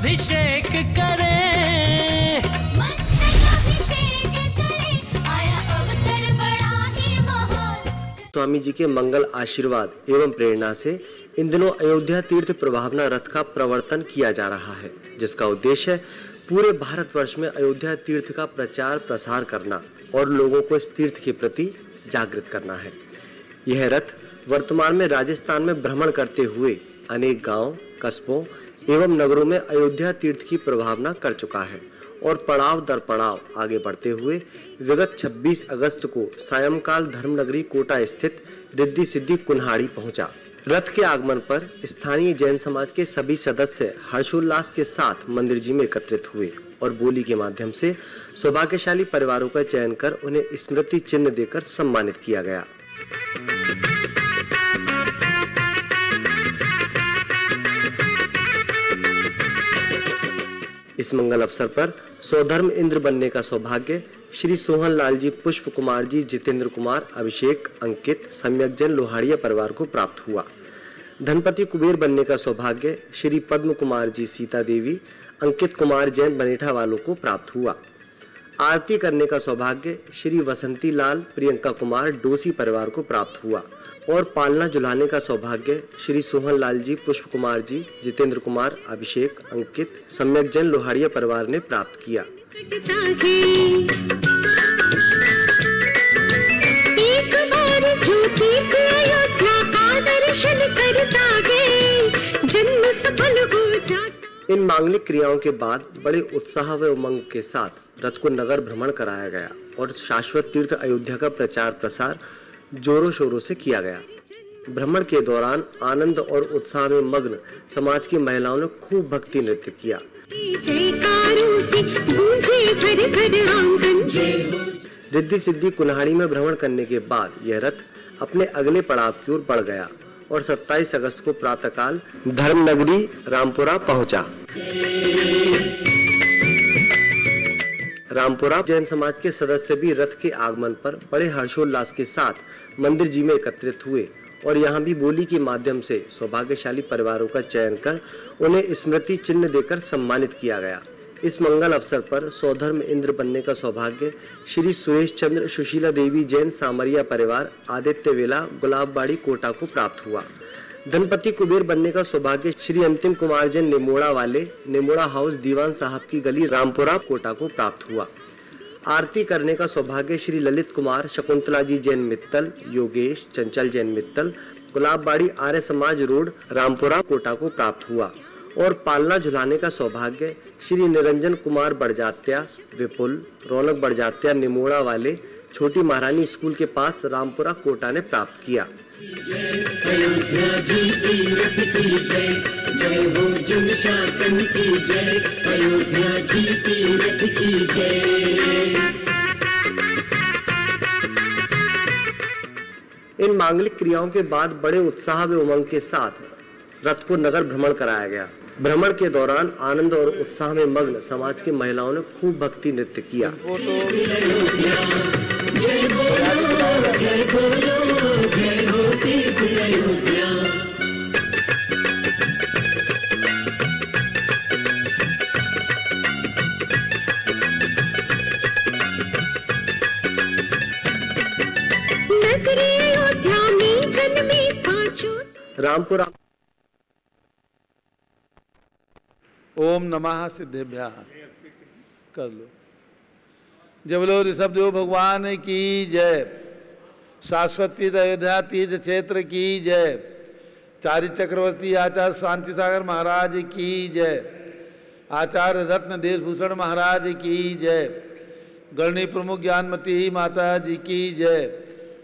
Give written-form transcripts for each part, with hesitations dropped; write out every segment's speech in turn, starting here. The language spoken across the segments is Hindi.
अभिषेक करें, मस्तक अभिषेक करें, आया अवसर बड़ा ही महान। स्वामी जी के मंगल आशीर्वाद एवं प्रेरणा से इन दिनों अयोध्या तीर्थ प्रभावना रथ का प्रवर्तन किया जा रहा है, जिसका उद्देश्य पूरे भारतवर्ष में अयोध्या तीर्थ का प्रचार प्रसार करना और लोगों को इस तीर्थ के प्रति जागृत करना है। यह रथ वर्तमान में राजस्थान में भ्रमण करते हुए अनेक गांव, कस्बों एवं नगरों में अयोध्या तीर्थ की प्रभावना कर चुका है और पड़ाव दर पड़ाव आगे बढ़ते हुए विगत 26 अगस्त को सायंकाल धर्मनगरी कोटा स्थित रिद्धि सिद्धि कुन्हाड़ी पहुंचा। रथ के आगमन पर स्थानीय जैन समाज के सभी सदस्य हर्षोल्लास के साथ मंदिर जी में एकत्रित हुए और बोली के माध्यम से सौभाग्यशाली परिवारों का चयन कर उन्हें स्मृति चिन्ह देकर सम्मानित किया गया। इस मंगल अवसर पर सौधर्म इंद्र बनने का सौभाग्य श्री सोहन लाल जी, पुष्प कुमार जी, जितेंद्र कुमार, अभिषेक, अंकित, सम्यकजन लोहाड़िया परिवार को प्राप्त हुआ। धनपति कुबेर बनने का सौभाग्य श्री पद्म कुमार जी, सीता देवी, अंकित कुमार जैन बनेठा वालों को प्राप्त हुआ। आरती करने का सौभाग्य श्री वसंती लाल, प्रियंका कुमार डोसी परिवार को प्राप्त हुआ और पालना झुलाने का सौभाग्य श्री सोहन लाल जी, पुष्प कुमार जी, जितेंद्र कुमार, अभिषेक, अंकित, सम्यकजन लोहाड़िया परिवार ने प्राप्त किया। एक बार ज्योति अयोध्या का दर्शन करता गे, जन्म सफल हो जाता। इन मांगलिक क्रियाओं के बाद बड़े उत्साह व उमंग के साथ रथ को नगर भ्रमण कराया गया और शाश्वत तीर्थ अयोध्या का प्रचार प्रसार जोरों शोरों से किया गया। भ्रमण के दौरान आनंद और उत्साह में मग्न समाज की महिलाओं ने खूब भक्ति नृत्य किया। रिद्धि सिद्धि कुन्हाड़ी में भ्रमण करने के बाद यह रथ अपने अगले पड़ाव की ओर बढ़ गया और 27 अगस्त को प्रातःकाल धर्मनगरी रामपुरा पहुंचा। रामपुरा जैन समाज के सदस्य भी रथ के आगमन पर बड़े हर्षोल्लास के साथ मंदिर जी में एकत्रित हुए और यहाँ भी बोली के माध्यम से सौभाग्यशाली परिवारों का चयन कर उन्हें स्मृति चिन्ह देकर सम्मानित किया गया। इस मंगल अवसर पर सौधर्म इंद्र बनने का सौभाग्य श्री सुरेश चंद्र, सुशीला देवी जैन सामरिया परिवार, आदित्य वेला, गुलाबबाड़ी कोटा को प्राप्त हुआ। धनपति कुबेर बनने का सौभाग्य श्री अंतिम कुमार जैन निमोड़ा वाले, निमोड़ा हाउस, दीवान साहब की गली, रामपुरा कोटा को प्राप्त हुआ। आरती करने का सौभाग्य श्री ललित कुमार, शकुंतला जी जैन मित्तल, योगेश, चंचल जैन मित्तल, गुलाबबाड़ी आर्य समाज रोड, रामपुरा कोटा को प्राप्त हुआ और पालना झुलाने का सौभाग्य श्री निरंजन कुमार बड़जात्या, विपुल, रौनक बड़जात्या, निमोड़ा वाले, छोटी महारानी स्कूल के पास, रामपुरा कोटा ने प्राप्त किया। अयोध्या जी तीरथ की जय, जय हो जिन शासन की जय, अयोध्या जी तीरथ की जय। इन मांगलिक क्रियाओं के बाद बड़े उत्साह व उमंग के साथ रथ को नगर भ्रमण कराया गया। भ्रमण के दौरान आनंद और उत्साह में मग्न समाज की महिलाओं ने खूब भक्ति नृत्य किया। जय बोलो, जय बोलो, जय हो तीर्थ अयोध्या। नगरी अयोध्या में जन्मे पांचों। रामपुरा। ओम नमः सिद्धेभ्यः कर लो। जब लो ऋषभदेव भगवान की जय, शाश्वत तीर्थ अयोध्या तीर्थ क्षेत्र की जय, चारि चक्रवर्ती आचार्य शांति सागर महाराज की जय, आचार्य रत्न देशभूषण महाराज की जय, गणनी प्रमुख ज्ञानमती माता जी की जय,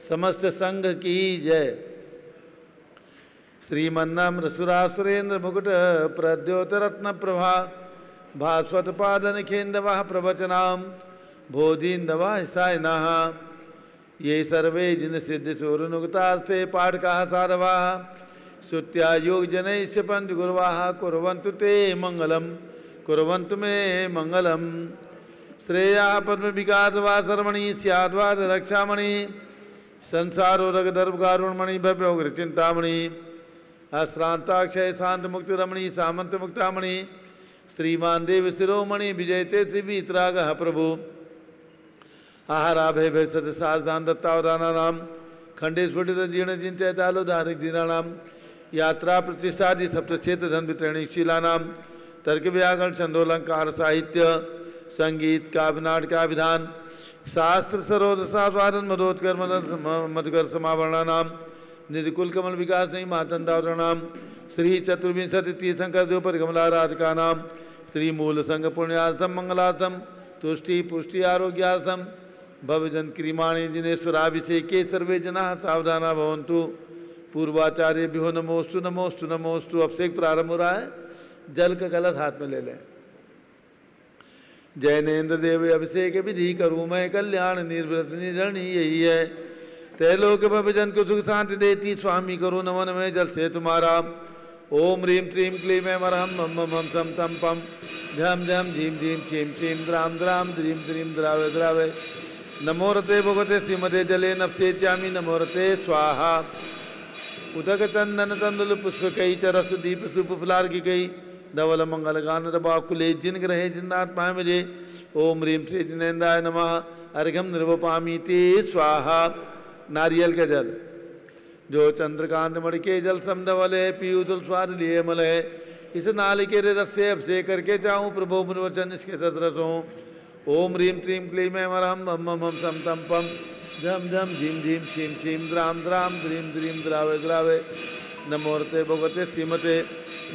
समस्त संघ की जय। श्रीमन्नम्र सुरासुरेन्द्र मुकुट प्रद्योत रत्न प्रभा, भास्वत पादन खेन्दवः प्रवचनाम बोधीन्दवा सायनः। ये सर्वे जिन सिद्ध सूरनुगतास्ते पाठकाः साधवाः, श्रुत्या योग जनैश्च पंच गुरुवाः, कुर्वन्तु ते मंगलम, कुर्वन्तु मे मंगलम। श्रेया पद्म विकास वा सर्वणि स्याद्वाद रक्षामणि, संसारो रगदर्भ कारुणमणि भव्योग्र चिंतामणि, अश्रांताक्षय शांत मुक्त रमणी सामंत मुक्तामणि, श्रीमान देव शिरोमणि विजयते श्रीवीतरागः प्रभु आहाराभय भय सतसारदान दत्तावदानानाम खंडे स्फुटित जीर्ण जिंचैतालोदारिक दीनानाम यात्रा प्रतिष्ठादि सप्तक्षेत्र धन वितरणीशीलानाम तर्क व्याकरण छंदोलंकार साहित्य संगीत काव्य नाटकाभिधान शास्त्र सरोद स्वादन मदोत्कर मधुकर समावरणानाम निधिकुल कमल विकास नहीं मातंदावरणाम श्री चतुर्विंशति तीर्थंकर देव परिकमला राधिका नाम श्री मूल संघ पुण्यार्थम मंगलार्थम तुष्टि पुष्टि आरोग्यार्थम भवजन क्रीमाणि जिनेश्वराभिषेके सर्वे जनाः सावधाना भवन्तु। पूर्वाचार्यभ्यो नमोस्तु नमोस्तु नमोस्तु। अभिषेक प्रारंभ हो रहा है, जल का कलश हाथ में ले लें। जैनेन्द्र देव अभिषेक विधि करूँ मैं कल्याण निर्व्रत निधरणी यही है। तैलोक भजन को सुख शांति देती स्वामी करो नमन में जल से तुम्हारा। ओम ह्रीं क्लीं क्लीं ऐं मरहम मम मम सम तम पम झम झम झीम झीम छीम छीम द्राम द्राम द्रीम द्रीम द्रावे द्रावे। नमो रते भगवते श्रीमते जले नप्सेच्यामि नमो रते स्वाहा। उदक चंदन तंदुल पुष्प कई चरस दीप सुप फुलार की कई धवल मंगल गान दबाकुले जिन ग्रहे जिन्नात्मा मुझे। ओम ह्रीं श्री जिनेन्द्राय नमः अर्घ्यम निर्वपामि ते स्वाहा। नारियल का जल जो चंद्रकांत मणिके जल समधवल है पीयूषल स्वाद लिए मल है। इस नालिकेर रस से अभिषेक करके चाहूँ प्रभु मुनिवचन इसके सदरस हों। ओम ह्रीं क्लीं क्लीं ऐं मरहम मम मम सम तम पम झम झम झीम झीम छीम छीम द्राम द्राम द्रीम द्रीम द्रावे द्रावे। नमो रते भगवते श्रीमते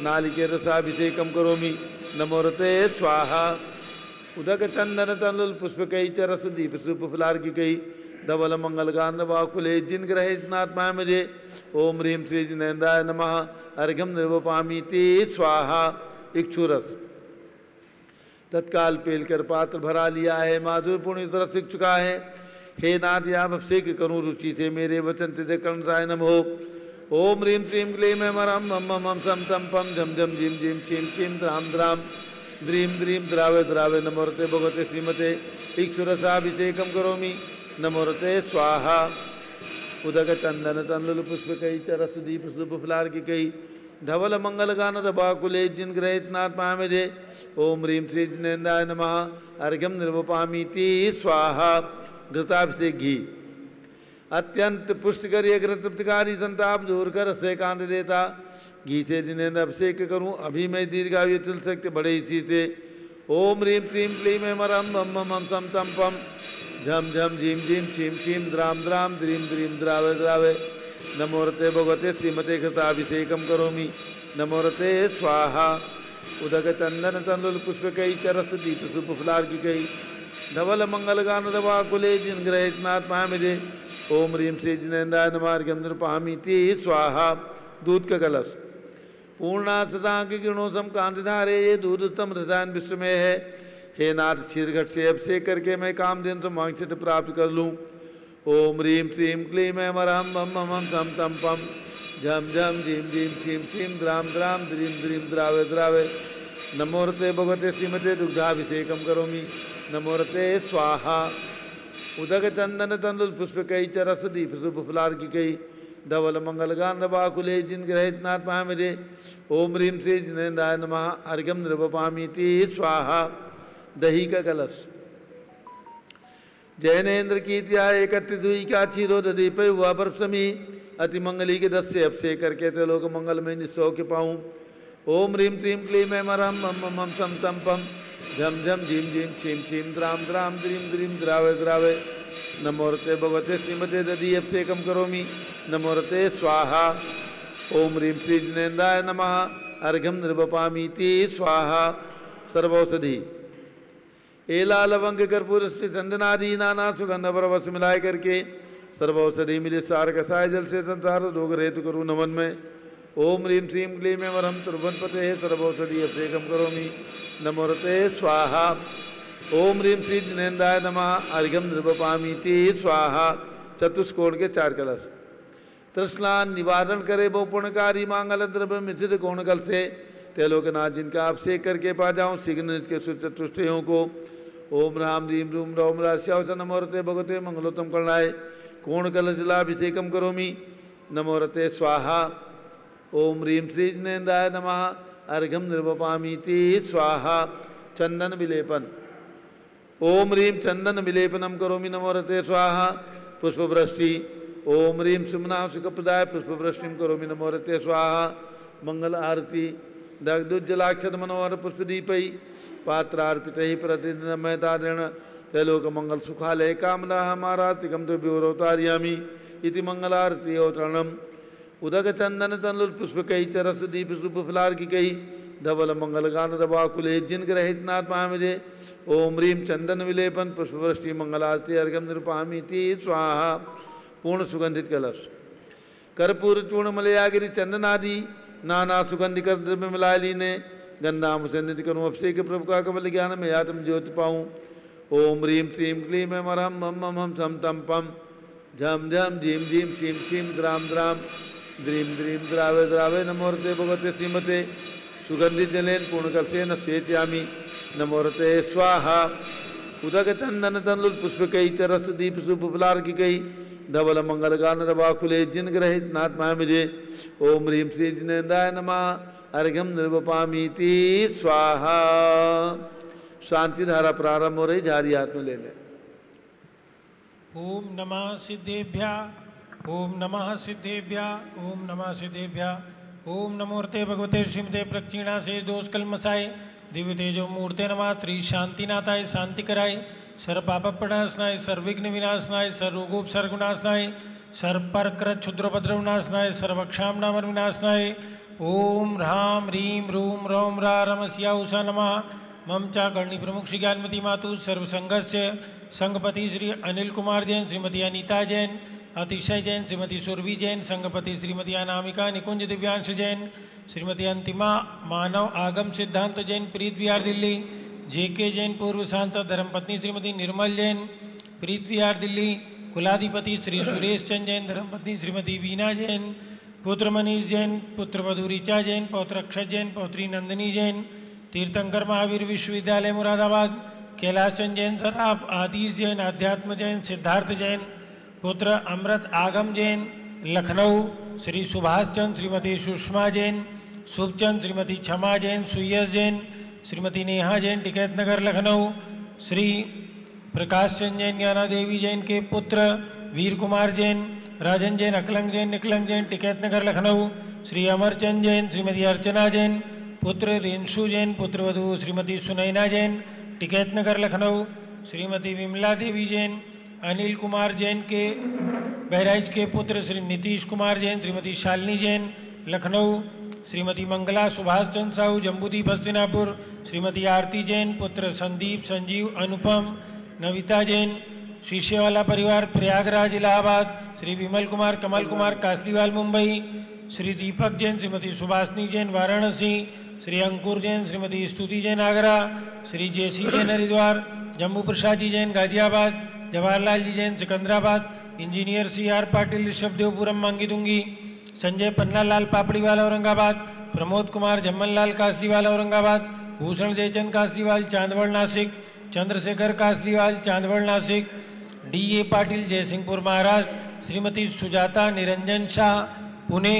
नालिकेर रसाभिषेकम करोमि नमो रते स्वाहा। उदक चंदन तनुल पुष्प कई चरस दीप सुप फुलार की कई धवल मंगल गान बाकुले जिन ग्रहे जिनात्मा मुझे। ओम ह्रीं श्री जिनेन्द्राय नमः अर्घ्यम निर्वपामि ते स्वाहा। इक्षुरस तत्काल पेल कर पात्र भरा लिया है, माधुर पूर्ण तरस सीख चुका है। हे नाथ आप अभिषेक करूँ रुचि से मेरे वचन तिथे कर्ण साय नमो। ओम ह्रीं क्लीं क्लीं ऐं मरहम मम मम सम तम पम झम झम झीम झीम छीम छीम द्राम द्राम द्रीम द्रीम द्रावे द्रावे। नमो रते भगवते श्रीमते इक्षुरसाभिषेकम करोमि नमो रते स्वाहा। उदक चंदन तंदुल पुष्प कई चरस दीप सुप फुलार की कई धवल मंगल गान रबाकुले जिन ग्रहित नात्मा मुझे। ओम ह्रीं श्री जिनेन्द्राय नमः अर्घ्यम निर्वपामि ते स्वाहा। घृताभिषेक घी अत्यंत पुष्टिकर ये घृत तृप्तिकारी संताप दूर कर से कांत देता। घी से जिनेन्द्र अभिषेक करूँ अभी मैं दीर्घायु तिल सकते बड़े इसी से। ओम ह्रीं क्लीं क्लीं ऐं मरहम मम मम सम तम पम झम झम झीम झीम छीम छीम द्राम द्राम द्रीम द्रीम द्रावे द्रावे। नमो रते भगवते श्रीमते घृताभिषेकम करोमि नमो रते स्वाहा। उदक चंदन तंदुल पुष्प कई चरस दीप सुप फुलार की कई धवल मंगल गान दबाकुले जिन ग्रहे जिनात्मा मुझे। ओम ह्रीं श्री जिनेन्द्राय नमः अर्घ्यम निर्वपामि ते स्वाहा। दूध का कलश पूर्णा सदा की किरणों सम कांति धारे ये दूध उत्तम रसायन विश्व में है। हे नाथ क्षीरघट से अभिषेक करके मैं कामधेनु से वांछित प्राप्त कर लूँ। ओम ह्रीं श्रीं क्लीं ऐं मरहम मम मम सम तम पम झम झम झीम झीम छीम छीम द्राम द्राम द्रीम द्रीम द्रावे द्रावे। नमो रते भगवते श्रीमते दुग्धाभिषेकम करोमि नमो रते स्वाहा। उदक चंदन तंदुल पुष्प कई चरस दीप सुप फुलार की कई धवल मंगल गान बाकुले जिन ग्रहित नात्मा मुझे। ओम ह्रीं श्री जिनेन्द्राय नमः अर्घ्यम निर्वपामि ते स्वाहा। दही का कलश जैनेन्द्र की त्या एकत्रित हुई का क्षीरो दीप हुआ बर्फसमी अति मंगली के 10 से अभिषेक करके त्रिलोक मंगल में निस्सौ के पाऊँ। ओम ह्रीं क्लीं क्लीं ऐं मरहम मम मम सम तम पम झम झम झीम झीम छीम छीम द्राम द्राम द्रीम द्रीम द्रावे द्रावे। नमो रते भगवते श्रीमते दधी अभिषेकम करोमि नमो रते स्वाहा। ओम ह्रीं श्री जिनेन्द्राय नमः अर्घ्यम निर्वपामि ते स्वाहा। सर्वौषधि एला लवंग कर्पूर चंदनादि नाना सुगंध परवश मिलाए करके सर्वौषधि मिले सार कसाय जल से संसार रोग रहित करूँ नमन में। ओम ह्रीं श्रीं क्लीं ऐं मरहम त्रिभुवनपते सर्वौषधि अभिषेकम करोमि नमो रते स्वाहा। ओम ह्रीं श्री जिनेन्द्राय नमः अर्घ्यम निर्वपामि ते स्वाहा। चतुष्कोण के 4 कलश तृष्णा निवारण करे वो पुण्यकारी मांगल द्रव्य मिथित कोण कल से तेलोकनाथ जिनका अभिषेक करके पा जाऊँ शीघ्र के सुचतुष्टयों को। ओम राम ह्रीं रूम रौम राश्यावस नमो रते भगवते मंगलोत्तम करणाय कोण कलश जलाभिषेकम करोमि नमो रते स्वाहा। ओम ह्रीं श्री जिनेन्द्राय नमः अर्घ्यम निर्वपामीति स्वाहा। चंदन विलेपन। ओम ह्रीं चंदन विलेपनम करोमि नमोरते स्वाहा। पुष्पवृष्टि। ओम ह्रीं सुमना सुखप्रदाय पुष्पवृष्टिम करोमि नमोरते स्वाहा। मंगल आरती। दग्धोज्जलाक्षर मनोहर पुष्पदीपै पात्रार्पितैः प्रतिदिनं महतादृण त्रैलोक मंगल सुखालय कामना हमारातिकम तो व्योरोतार्यामि इति मंगलारती अवतरणम्। उदक चंदन तनुल पुष्पकै चरस दीप सुपुफलार्किकै धवल मंगल गान रवाकुले जिनग्रहित नात्मामिजे। ओम ह्रीं चंदन विलेपन पुष्पवृष्टि मंगलारती अर्घ्यम निरूपयामीति स्वाहा। पूर्ण सुगंधित कलश। कर्पूर चूर्ण मलयागिरी चंदनादि नाना सुगंधि कर द्रव्य मिलाय लीने गंधाम से निधि करूँ अभिषेक प्रभु का कमल ज्ञान में या तुम ज्योति पाऊँ। ओम ह्रीं श्रीं क्लीं एम हरम मम मम हम सम तम पम झम झम झीम झीम शीम शीम द्राम द्राम द्रीम द्रीम द्रावे द्रावे नमोरते भगवते श्रीमते सुगंधित जलेन पूर्णकर्षेण सेचयामि नमोरते स्वाहा। उदक चंदन तनुल पुष्पकै चरस दीप सुपुफलार्किकै धवल मंगल गान रवाकुले जिनग्रहित नात्मामिजे। ओम ह्रीं श्री जिनेन्द्राय नमः अर्घ्यम निर्वपामीति स्वाहा। शांति धारा प्रारंभ हो रही, जारी हाथ में ले ले। ओम नमः सिद्धेभ्यः। ओम नमः सिद्धेभ्यः। ओम नमः सिद्धेभ्यः। ओम नमोर्ते भगवते श्रीमते प्रक्षिणा शेष दोष कलमसाय दिव्य तेजो मूर्ते नमः श्री शांतिनाथाय शांति कराय सर्व पाप प्रणाशनाय सर्वविघ्न विनाशनाय सर्वरोगोपसर्गनाशनाय सर्वपरकृत क्षुद्रोपद्रवनाशनाय सर्वक्षामनामर विनाशनाय। ओम ह्रां ह्रीं रूं रौं रा रमस्या उषा नमः। मम चा गणी प्रमुख श्री ज्ञानमती मातु सर्वसंघस्य संघपति श्री अनिल कुमार जैन, श्रीमती अनीता जैन, अतिशय जैन, श्रीमती सुरभि जैन, संघपति श्रीमती अनामिका निकुंज दिव्यांश जैन, श्रीमती अंतिमा मानव आगम सिद्धांत जैन प्रीत विहार दिल्ली, जेके जैन पूर्व सांसद धर्मपत्नी श्रीमती निर्मल जैन प्रीत विहार दिल्ली, कुलाधिपति श्री सुरेश चंद जैन, धर्मपत्नी श्रीमती बीना जैन, पुत्र मनीष जैन, पुत्र वधू ऋचा जैन, पौत्र अक्षत जैन, पौत्री नंदिनी जैन, तीर्थंकर महावीर विश्वविद्यालय मुरादाबाद, कैलाश चंद जैन सराफ, आदिश जैन, आध्यात्म जैन, सिद्धार्थ जैन, पुत्र अमृत आगम जैन लखनऊ, श्री सुभाष चंद, श्रीमती सुषमा जैन, शुभचंद, श्रीमती क्षमा जैन, सुयस जैन, श्रीमती नेहा जैन, टिकैत नगर लखनऊ, श्री प्रकाश चंद जैन, ज्ञाना देवी जैन के पुत्र वीर कुमार जैन, राजन जैन, अकलंग जैन, निकलंग जैन, टिकैत नगर लखनऊ, श्री अमरचंद जैन, श्रीमती अर्चना जैन, पुत्र रेंशु जैन, पुत्रवधू श्रीमती सुनैना जैन, टिकैत नगर लखनऊ, श्रीमती विमला देवी जैन, अनिल कुमार जैन के बहराइच के पुत्र श्री नीतीश कुमार जैन, श्रीमती शालिनी जैन लखनऊ, श्रीमती मंगला सुभाष चंद्र साहू जम्बूदीप हस्तिनापुर, श्रीमती आरती जैन, पुत्र संदीप, संजीव, अनुपम, नविता जैन, शीशेवाला परिवार प्रयागराज इलाहाबाद, श्री विमल कुमार, कमल कुमार कासलीवाल मुंबई, श्री दीपक जैन, श्रीमती सुभाषनी जैन वाराणसी, श्री अंकुर Jain, Shrimati Stuti Jain Agra, Shri J C Jain Haridwar, Jammu Prasad ji Jain Ghaziabad, Jawaharlal ji Jain Secunderabad, engineer CR Patil Rishabhdevpuram Mangitungi, Sanjay Pannalal Papdiwal Aurangabad, Pramod Kumar Jamnalal Kasliwal Aurangabad, Bhushan Jaichand Kasliwal Chandwad Nashik, Chandrashekhar Kasliwal Chandwad Nashik, DA Patil Jaysingpur Maharashtra, Shrimati Sujata Niranjan Shah Pune,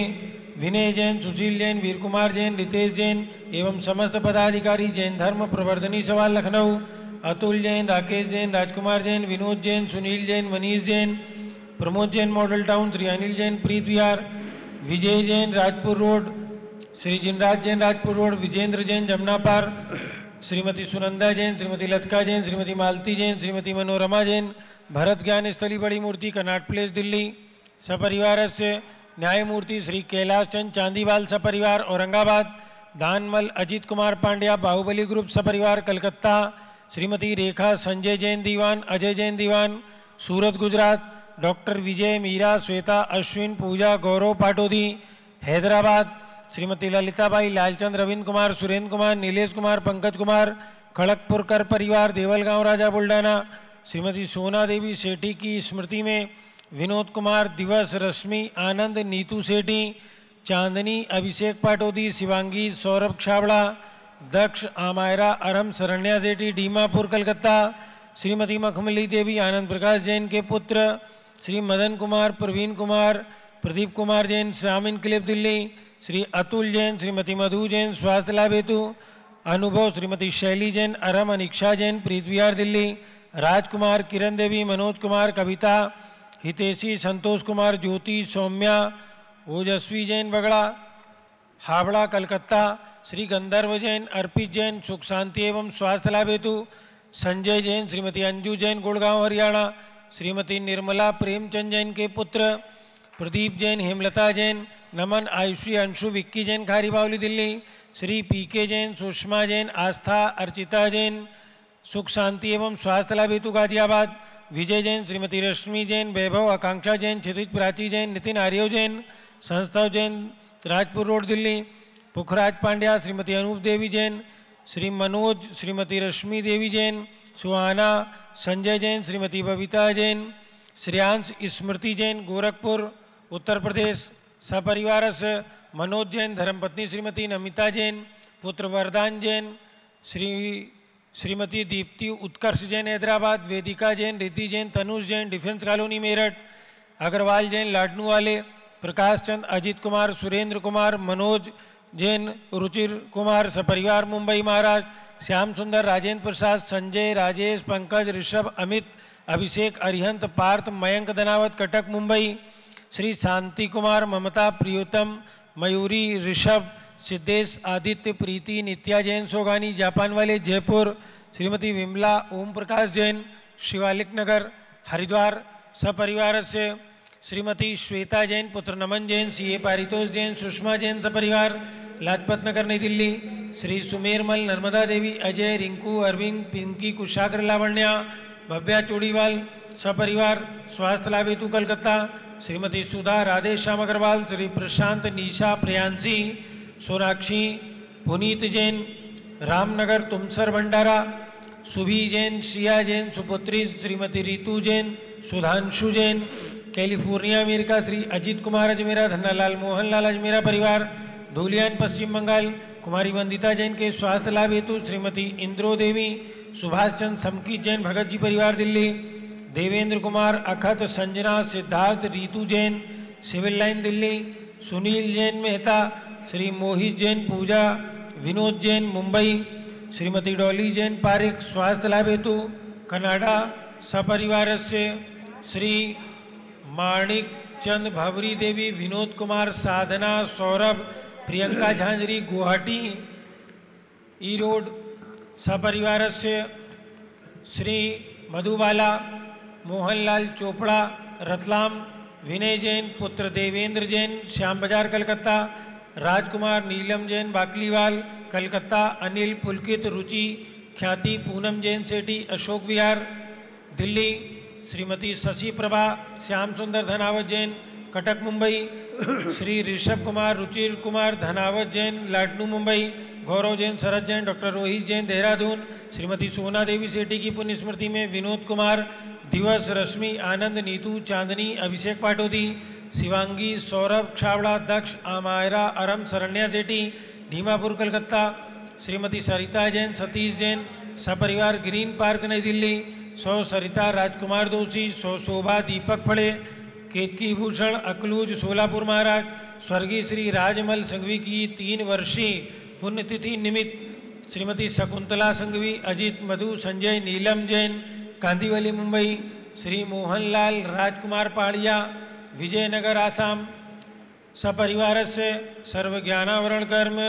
Vinay Jain, Sushil Jain, Veer Kumar Jain, Ritesh Jain एवं समस्त पदाधिकारी जैन धर्म प्रवर्धनी सभा लखनऊ, अतुल जैन, राकेश जैन, राजकुमार जैन, विनोद जैन, सुनील जैन, मनीष जैन, प्रमोद जैन मॉडल टाउन, श्री अनिल जैन प्रीत विहार, विजय जैन राजपुर रोड, श्री जिनराज जैन राजपुर रोड, विजेंद्र जैन जमुनापार, श्रीमती सुनंदा जैन, श्रीमती लतिका जैन, श्रीमती मालती जैन, श्रीमती मनोरमा जैन, भरत ज्ञान स्थली बड़ी मूर्ति कनाट प्लेस दिल्ली, सपरिवार से न्यायमूर्ति श्री कैलाश चंद चांदीवाल सपरिवार औरंगाबाद, दानमल अजित कुमार पांड्या बाहुबली ग्रुप सपरिवार कलकत्ता, श्रीमती रेखा संजय जैन दीवान, अजय जैन दीवान सूरत गुजरात, डॉक्टर विजय मीरा श्वेता अश्विन पूजा गौरव पाटोदी हैदराबाद, श्रीमती ललिताबाई लालचंद रविंद्र कुमार सुरेंद्र कुमार नीलेश कुमार पंकज कुमार खड़गपुरकर परिवार देवलगांव राजा बुल्डाना, श्रीमती सोना देवी सेठी की स्मृति में विनोद कुमार दिवस रश्मि आनंद नीतू सेठी चांदनी अभिषेक पाटोदी शिवांगी सौरभ छाबड़ा दक्ष आमायरा अरम शरण्या सेठी डीमापुर कलकत्ता, श्रीमती मखमली देवी आनंद प्रकाश जैन के पुत्र श्री मदन कुमार प्रवीण कुमार प्रदीप कुमार जैन शामिन क्लिप दिल्ली, श्री अतुल जैन, श्रीमती मधु जैन, स्वास्थ्य लाभ हेतु अनुभव श्रीमती शैली जैन, अरम अनिक्षा जैन, प्रीत विहार दिल्ली। राजकुमार, किरण देवी, मनोज कुमार, कविता, हितेशी, संतोष कुमार, ज्योति, सौम्या, ओजस्वी जैन बगड़ा, हावड़ा कलकत्ता। श्री गंधर्व जैन, अर्पित जैन, सुख शांति एवं स्वास्थ्य लाभ हेतु संजय जैन, श्रीमती अंजू जैन, गुड़गांव हरियाणा। श्रीमती निर्मला प्रेमचंद जैन के पुत्र प्रदीप जैन, हेमलता जैन, नमन, आयुषी, अंशु, विक्की जैन, खारी बावली दिल्ली। श्री पीके जैन, सुषमा जैन, आस्था, अर्चिता जैन, सुख शांति एवं स्वास्थ्य लाभ हेतु गाजियाबाद। विजय जैन, श्रीमती रश्मि जैन, वैभव, आकांक्षा जैन, क्षितिज, प्राची जैन, नितिन आर्यव जैन, संस्थव जैन, राजपुर रोड दिल्ली। पुखराज पांड्या, श्रीमती अनूप देवी जैन, श्री मनोज, श्रीमती रश्मि देवी जैन, सुहाना, संजय जैन, श्रीमती बबीता जैन, श्रेयांश, स्मृति जैन, गोरखपुर उत्तर प्रदेश सपरिवार से। मनोज जैन, धर्मपत्नी श्रीमती नमिता जैन, पुत्र वरदान जैन, श्रीमती दीप्ति उत्कर्ष जैन, हैदराबाद। वेदिका जैन, रिद्धि जैन, तनुष जैन, डिफेंस कॉलोनी मेरठ। अग्रवाल जैन, लाडनू वाले। प्रकाश चंद, अजित कुमार, सुरेंद्र कुमार, मनोज जैन, रुचिर कुमार, सपरिवार मुंबई महाराष्ट्र। श्याम सुंदर, राजेंद्र प्रसाद, संजय, राजेश, पंकज, ऋषभ, अमित, अभिषेक, अरिहंत, पार्थ, मयंक दनावत, कटक मुंबई। श्री शांति कुमार, ममता, प्रियोतम, मयूरी, ऋषभ, सिद्धेश, आदित्य, प्रीति, नित्या जैन, सोगानी, जापान वाले, जयपुर। श्रीमती विमला, ओम प्रकाश जैन, शिवालिक नगर हरिद्वार सपरिवार से। श्रीमती श्वेता जैन, पुत्र नमन जैन, सीए पारितोष जैन, सुषमा जैन, सपरिवार लाजपत नगर नई दिल्ली। श्री सुमेरमल, नर्मदा देवी, अजय, रिंकू, अरविंद, पिंकी, कुशाग्र, लावण्या, भव्या चोड़ीवाल सपरिवार स्वास्थ्य लाभ हेतु कलकत्ता। श्रीमती सुधा, राधे श्याम अग्रवाल, श्री प्रशांत, निशा, प्रियांशी, सोनाक्षी, पुनीत जैन, रामनगर तुमसर भंडारा। सुभी जैन, श्रिया जैन, सुपुत्री श्रीमती रितु जैन, सुधांशु जैन, कैलिफोर्निया अमेरिका। श्री अजीत कुमार अजमेरा, धन्नालाल मोहनलाल अजमेरा परिवार, धूलियान पश्चिम बंगाल। कुमारी वंदिता जैन के स्वास्थ्य लाभ हेतु श्रीमती इंद्रो देवी, सुभाष चंद्र समकीत जैन, भगत जी परिवार दिल्ली। देवेंद्र कुमार, अखत, संजना, सिद्धार्थ, रीतु जैन, सिविल लाइन दिल्ली। सुनील जैन मेहता, श्री मोहित जैन, पूजा, विनोद जैन, मुंबई। श्रीमती डॉली जैन पारिक, स्वास्थ्य लाभ हेतु कनाडा सपरिवार से। श्री माणिक चंद, भवरी देवी, विनोद कुमार, साधना, सौरभ, प्रियंका झांझरी, गुवाहाटी ई रोड सपरिवार से। श्री मधुबाला, मोहनलाल चोपड़ा, रतलाम। विनय जैन, पुत्र देवेंद्र जैन, श्याम बाजार कलकत्ता। राजकुमार, नीलम जैन, बाकलीवाल कलकत्ता। अनिल, पुलकित, रुचि, ख्याति, पूनम जैन सेठी, अशोक विहार दिल्ली। श्रीमती शशि प्रभा, श्याम सुंदर, धनावत जैन, कटक मुंबई। श्री ऋषभ कुमार, रुचिर कुमार, धनावत जैन, लाडनू मुंबई। गौरव जैन, शरद जैन, डॉक्टर रोहित जैन, देहरादून। श्रीमती सोना देवी सेठी की पुण्य स्मृति में विनोद कुमार, दिवस, रश्मि, आनंद, नीतू, चांदनी, अभिषेक पाटोदी, शिवांगी, सौरभ, छावड़ा, दक्ष, आमायरा, अरम, शरण्या सेठी, धीमापुर कलकत्ता। श्रीमती सरिता जैन, सतीश जैन, सपरिवार ग्रीन पार्क नई दिल्ली। सौ सरिता, राजकुमार दोषी, सौ शोभा, दीपक फड़े, केतकी भूषण, अकलूज, सोलापुर महाराष्ट्र। स्वर्गीय श्री राजमल संघवी की 3 वर्षीय पुण्यतिथि निमित्त श्रीमती शकुंतला संघवी, अजीत, मधु, संजय, नीलम जैन, कांदीवली मुंबई। श्री मोहनलाल राजकुमार पाड़िया, विजयनगर आसाम सपरिवार से। सर्वज्ञानावरण कर्म,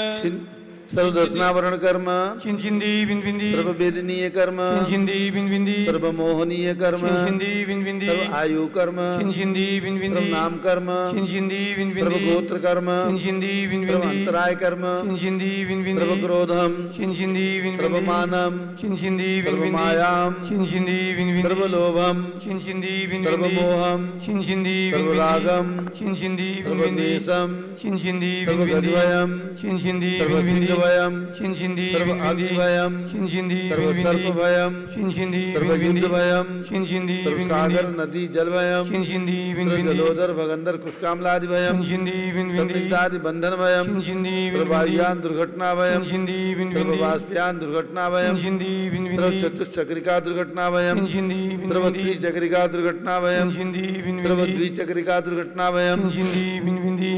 सर्वदर्शनावरण कर्म, चिंचिंदी बिंबिंदी, सर्ववेदनीय कर्म, चिंचिंदी बिंबिंदी, सर्वमोहनीय कर्म, चिंचिंदी बिंबिंदी, सर्व आयु कर्म, चिंचिंदी बिंबिंदी, सर्व नाम कर्म, चिंचिंदी बिंबिंदी, सर्व गोत्र कर्म, चिंचिंदी सर्व बिंबिंदी, अंतराय कर्म, चिंचिंदी बिंबिंदी, सर्व क्रोधम, चिंचिंदी बिंबिंदी, सर्व मानम, चिंचिंदी सर्व बिंबिंदी, मायाम, चिंचिंदी बिंबिंदी, सर्व लोभम, चिंचिंदी सर्व बिंबिंदी, मोहम, चिंचिंदी सर्व बिंबिंदी, रागम, चिंचिंदी सर्व बिंबिंदी, द्वेषम, चिंचिंदी सर्व बिंबिंदी, गद्वयम, चिंचिंदी सर्व बिंबिंदी, सिंहवयम, चिंचिंदी सर्व बिंबिंदी, अग्निभयम, चिंचिंदी सर्व बिंबिंदी, सर्पभयम, चिंचिंदी सर्व बिंबिंदी, युद्धभयम, चिंचिंदी सर्व बिंबिंदी, सागर नदी जलभयम, चिंचिंदी सर्व बिंबिंदी, जलोदर भगंदर कुष्कामलादि भयम, चिंचिंदी बिंबिंदी, सर्वनिदादि बंधन भयम, चिंचिंदी सर्व बिंबिंदी, वायुयान दुर्घटना भयम, चिंचिंदी सर्व बिंबिंदी, वाष्पयान दुर्घटना भयम, चिंचिंदी सर्व बिंबिंदी, चतुश्चक्रिका दुर्घटना भयम, चिंचिंदी सर्व बिंबिंदी, त्रिचक्रिका दुर्घटना भयम, चिंचिंदी सर्व बिंबिंदी, द्विचक्रिका दुर्घटना भयम, चिंचिंदी बिंबिंदी,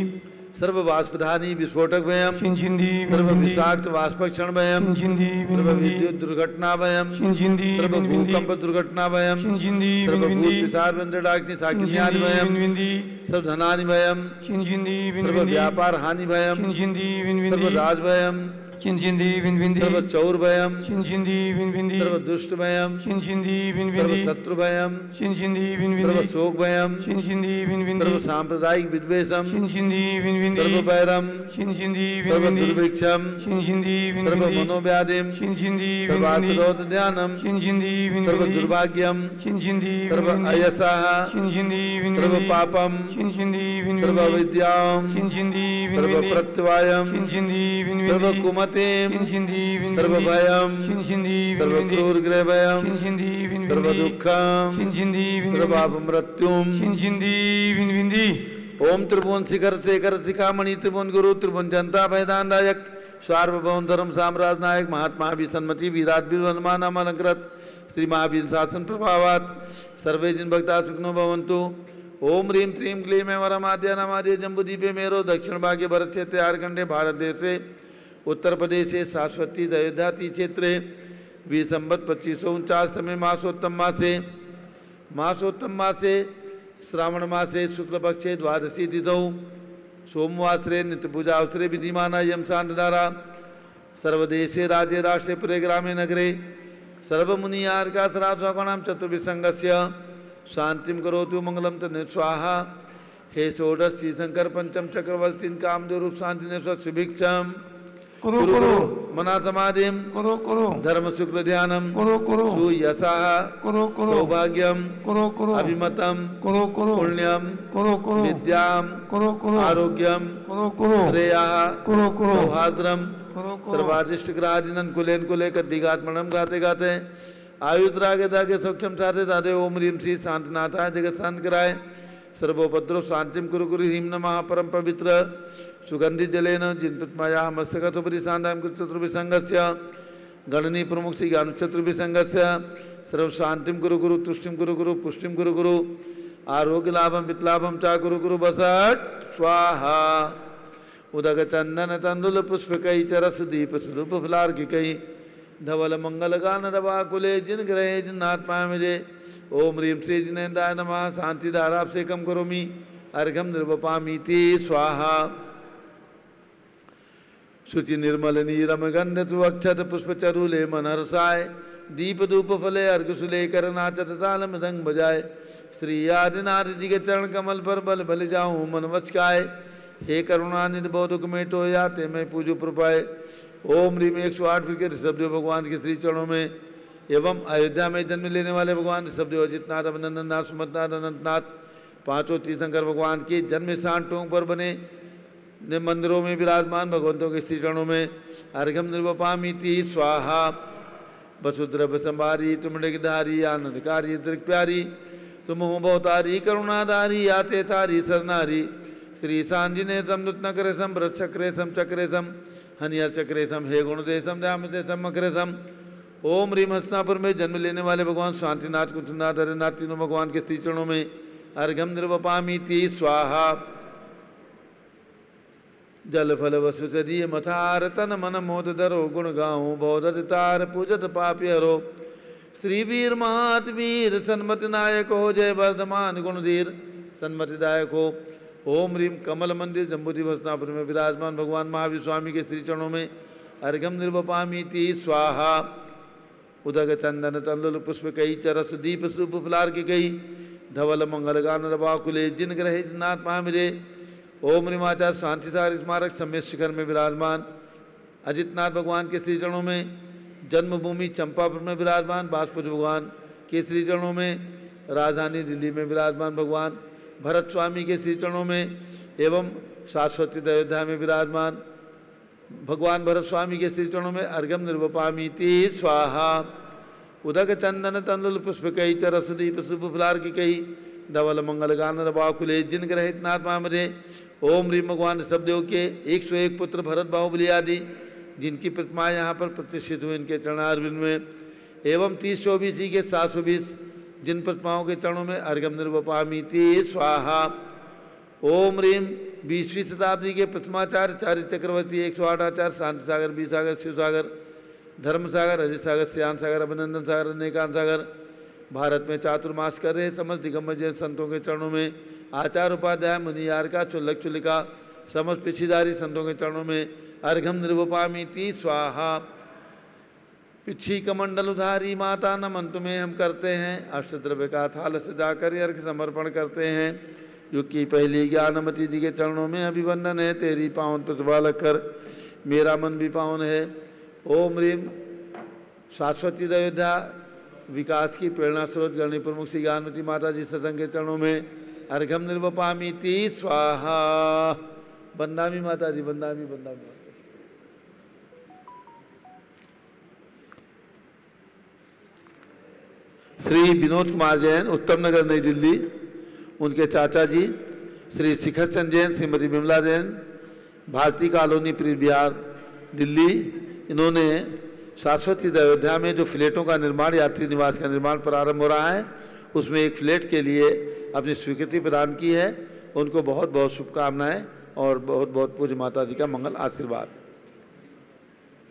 सर्व वाष्पधानी विस्फोटक भयम चिंचिंदी सर्व विनविंदी विषाक्त वाष्पक्षण भयम चिंचिंदी सर्व विनविंदी विद्युत दुर्घटना भयम चिंचिंदी सर्व विनविंदी भूकंप दुर्घटना भयम चिंचिंदी सर्व भूत विनविंदी विसार वंद्रडाग्नि साक्षिण्यादि चिंचिंदी भयम विनविंदी सर्व धनानि भयम चिंचिंदी सर्व विनविंदी व्यापार हानि भयम चिंचिंदी सर्व विनविंदी राज भयम चिंचिंदी विनविंदी सर्व चौर भयम चिंचिंदी विनविंदी सर्व दुष्ट भयम चिंचिंदी सर्व विनविंदी शत्रु भयम चिंचिंदी सर्व विनविंदी शोक भयम चिंचिंदी विनविंदी सर्व सांप्रदायिक विद्वेषम चिंचिंदी विनविंदी सर्व भैरम चिंचिंदी सर्व विनविंदी दुर्भिक्षम चिंचिंदी सर्व विनविंदी मनोव्याधिम चिंचिंदी सर्व विनविंदी आत्रोध ध्यानम चिंचिंदी सर्व विनविंदी दुर्भाग्यम चिंचिंदी सर्व विनविंदी अयसः चिंचिंदी सर्व विनविंदी पापम चिंचिंदी सर्व विनविंदी अविद्याम चिंचिंदी सर्व विनविंदी प्रत्यवायम चिंचिंदी सर्व विनविंदी कुमतिम चिंचिंदी सर्व विनविंदी भयम चिंचिंदी सर्व विनविंदी क्रूर गृह भयम चिंचिंदी सर्व विनविंदी दुःखम चिंचिंदी सर्व विनविंदी अपमृत्युम चिंचिंदी विनविंदी ओम त्रिभुवन शिखर शेखर शिखामणि त्रिभुवन गुरु त्रिभुवन जनता भयदानदायक सार्वभौम धर्म साम्राज्य नायक महात्मा विसन्मति वीराज वीरवन्मान अलंकृत श्री महावीर शासन प्रभावात सर्वे जिन भक्ता सुखनो भवन्तु। ओम ह्रीं श्रीं क्लीं मैं वरमाद्य नमाद्य जम्बूदीपे मेरो दक्षिण भाग्य भरत क्षेत्र झारखंडे भारत देशे उत्तर प्रदेशे शाश्वती अयोध्याति क्षेत्रे विसंवत 2549 में मासोत्तम मासे श्रावण मासे शुक्ल पक्षे द्वादशी तिथौ सोमवासरे नित्य पूजा अवसरे विधिमाना यम शांतधारा सर्वदेशे राज्ये राष्ट्रे पुरे ग्रामे नगरे सर्वमुनियार्का सरास्वाकाणां चतुर्विसंगस्य शांतिम करोतु मंगलम तन्ने स्वाहा। हे षोडश श्री शंकर पंचम चक्रवर्ती कामदेव रूप शांति ने सुभिक्षम करो करो मना समाधिम करो करो धर्म शुक्ल ध्यानम करो करो सुयसा करो करो सौभाग्यम करो करो अभिमतम करो करो पुण्यम करो करो विद्याम करो करो आरोग्यम करो करो श्रेया करो करो सौहार्द्रम करो करो सर्वादिष्ट ग्राजिनन कुलेन कुले कद्दिगात्मनम गाते गाते आयुद्रागे दागे सौख्यम साधे दादे ओम ह्रीं श्री शांतनाथाय जगत शांत कराय सर्वोपद्रव शांतिम कुरु कुरु ह्रीं नमः परम पवित्र सुगंधि जलेन जिन पद्माया मत्स्यगतोपरि शांतां चतुर्विसंगस्य गणनी प्रमुख श्री ज्ञान चतुर्विसंगस्य सर्व शांतिम कुरु कुरु तुष्टिम कुरु कुरु पुष्टिम कुरु कुरु आरोग्य लाभम वित्लाभम चा कुरु कुरु बसट स्वाहा। उदक चंदन तंदुल पुष्प कई चरस दीप स्वरूप फलार की कई धवल मंगल गान रवा कुले जिन ग्रहे जिन आत्मा मुझे ओम ह्रीं श्री जिनेन्द्राय नमः शांति धारा से कम करोमि अर्घम निर्वपामीति स्वाहा। शुचि निर्मल नीरम गंध सुवक्षत पुष्प चरुले मनहर्षाय दीप धूप फले अर्घ सुले कर नाचत ताल मृदंग बजाए श्री आदिनाथ जी के चरण कमल पर बल बल जाऊं मन वचकाय हे करुणा निधि बौद्धक में टोया ते मैं पूजू प्रपाए। ओम ह्रीं 108 फिर के ऋषभदेव भगवान के श्री चरणों में एवं अयोध्या में जन्म लेने वाले भगवान ऋषभदेव अजितनाथ अभिनंदननाथ सुमतनाथ अनंतनाथ पांचों तीर्थंकर भगवान के जन्म स्थान टोंग पर बने ने मंदिरों में विराजमान भगवंतों के श्री चरणों में अर्घम निर्वपामीति स्वाहा। वसुद्रभ संभारी तुमडेधारी आनंदकारी दृक् प्यारी तुम हो बहुतारी करुणाधारी आते तारी सरनारी श्री सांजिने समुत नकरेशम वृक्षक्रेशम चक्रेशम हनिया चक्रेशम हे गुणदेशम ध्यामदेशम मकरेशम। ओम ह्रीं हस्तिनापुर में जन्म लेने वाले भगवान शांतिनाथ कुंजनाथ हरिनाथ तीनों भगवान के श्री चरणों में अर्घम निर्वपामीति स्वाहा। जल फल वसु चदीय मथार तन मन मोद धरो गुण गाऊं बौद्ध तार पूजत पापी हरो श्री वीर महातवीर सन्मति नायक हो जय वर्धमान गुणधीर सन्मति दायक हो। ओम ह्रीं कमल मंदिर जम्बूद्वीप हस्तिनापुर में विराजमान भगवान महावीर स्वामी के श्री चरणों में अर्घम निर्वपामीति स्वाहा। उदक चंदन तल्लुल पुष्प कई चरस दीप सूप फलार की कई धवल मंगल गान रवाकुले जिन ग्रहे जिन्नात्मा मिले। ओम ह्रीं आचार्य शांति सागर स्मारक समेत शिखर में विराजमान अजितनाथ भगवान के श्री चरणों में जन्मभूमि चंपापुर में विराजमान बासपुर भगवान के श्री चरणों में राजधानी दिल्ली में विराजमान भगवान भरत स्वामी के श्री चरणों में एवं शाश्वती अयोध्या में विराजमान भगवान भरत स्वामी के श्री चरणों में अर्घम निर्वपामीति स्वाहा। उदक चंदन तंदुल पुष्प कई चरस दीप शुभ फलार की कई धवल मंगल गान रवाकुले जिन ग्रहित नात्मा मरे। ओम ह्रीं भगवान ऋषभदेव के 101 पुत्र भरत बाहुबली आदि जिनकी प्रतिमा यहाँ पर प्रतिष्ठित हुई इनके चरणारविंद में एवं 30-24 के 720 जिन प्रतिमाओं के चरणों में अर्घम निर्वपामीति स्वाहा। ओम ह्रीं 20वीं शताब्दी के प्रथमाचार्य चार्य चक्रवर्ती 108 आचार्य शांति सागर, बी सागर, शिव सागर, धर्म सागर, हरि सागर, श्याम सागर, अभिनंदन सागर, अनेकांत सागर भारत में चातुर्मास कर रहे समस्त दिगंबर जैन संतों के चरणों में आचार्य उपाध्याय मुनियार का चुल्लक चुलिका समस्त पिछीधारी संतों के चरणों में अर्घम निर्वपामीति स्वाहा। पिछी कमंडल उधारी माता नमन तुम्हें हम करते हैं, अष्टद्रव्य का थाल सजाकर अर्घ समर्पण करते हैं। युग की पहली ज्ञानमती जी के चरणों में अभिवंदन है, तेरी पावन प्रतिभा लगकर मेरा मन भी पावन है। ओम ह्रीम शाश्वती अयोध्या विकास की प्रेरणा स्रोत गणनी प्रमुख श्री ज्ञानमती माता जी सत्संग के चरणों में अर्घम निर्वपामीति स्वाहा। बंदामी माता जी, बंदामी बंदामी। श्री विनोद कुमार जैन, उत्तम नगर, नई दिल्ली, उनके चाचा जी श्री शिखर चंद जैन, श्रीमती विमला जैन, भारतीय कॉलोनी, प्री बिहार, दिल्ली। इन्होंने शाश्वती अयोध्या में जो फ्लैटों का निर्माण, यात्री निवास का निर्माण प्रारंभ हो रहा है, उसमें एक फ्लैट के लिए अपनी स्वीकृति प्रदान की है। उनको बहुत बहुत शुभकामनाएं और बहुत बहुत पूज्य माता जी का मंगल आशीर्वाद।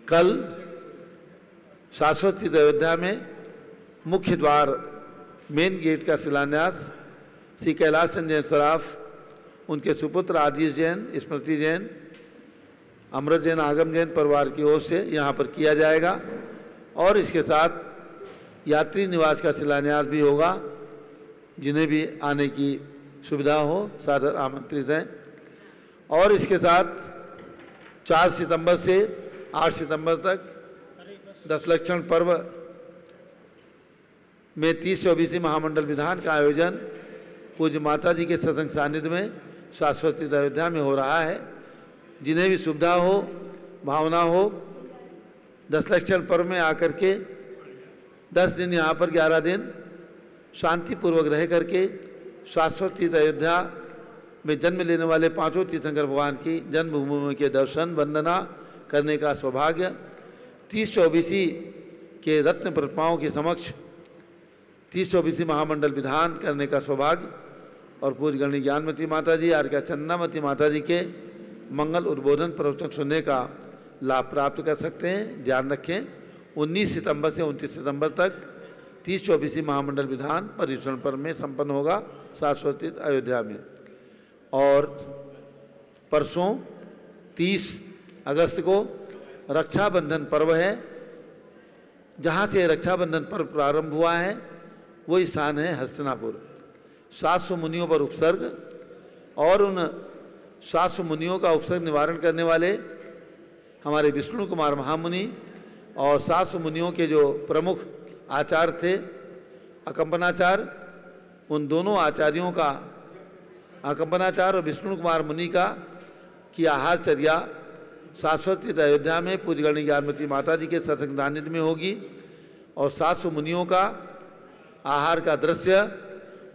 कल शाश्वती अयोध्या में मुख्य द्वार मेन गेट का शिलान्यास श्री कैलाश चंद जैन सराफ, उनके सुपुत्र आजीष जैन, स्मृति जैन, अमृत जैन, आगम जैन परिवार की ओर से यहाँ पर किया जाएगा और इसके साथ यात्री निवास का शिलान्यास भी होगा। जिन्हें भी आने की सुविधा हो सादर आमंत्रित हैं। और इसके साथ 4 सितंबर से 8 सितंबर तक 10 लक्षण पर्व में 30-24 महामंडल विधान का आयोजन पूज्य माता जी के सत्संग सानिध्य में शाश्वती अयोध्या में हो रहा है। जिन्हें भी सुविधा हो, भावना हो, 10 लक्षण पर्व में आकर के 10 दिन यहाँ पर 11 दिन शांतिपूर्वक रह करके शाश्वती अयोध्या में जन्म लेने वाले 5 तीर्थंकर भगवान की जन्मभूमि के दर्शन वंदना करने का सौभाग्य, 30-24 के रत्न प्रतिमाओं के समक्ष 30-24 महामंडल विधान करने का सौभाग्य और पूज्य गणनी ज्ञानमती माता जी, आर्या चन्नामती माता जी के मंगल उद्बोधन प्रवचन सुनने का लाभ प्राप्त कर सकते हैं। ध्यान रखें, 19 सितंबर से 29 सितंबर तक 30-24 महामंडल विधान पर्युषण पर्व में संपन्न होगा शाश्वती अयोध्या में। और परसों 30 अगस्त को रक्षाबंधन पर्व है। जहाँ से रक्षाबंधन पर्व प्रारंभ हुआ है वो स्थान है हस्तिनापुर। 700 मुनियों पर उपसर्ग और उन 700 मुनियों का उपसर्ग निवारण करने वाले हमारे विष्णु कुमार महामुनि और 700 मुनियों के जो प्रमुख आचार्य थे अकंपनाचार्य, उन दोनों आचार्यों का, अकंपनाचार्य और विष्णु कुमार मुनि का की आहारचर्या शाश्वती अयोध्या में पूज्य गणनी ज्ञानमती माता जी के सत्संग सानिध्य में होगी। और 700 मुनियों का आहार का दृश्य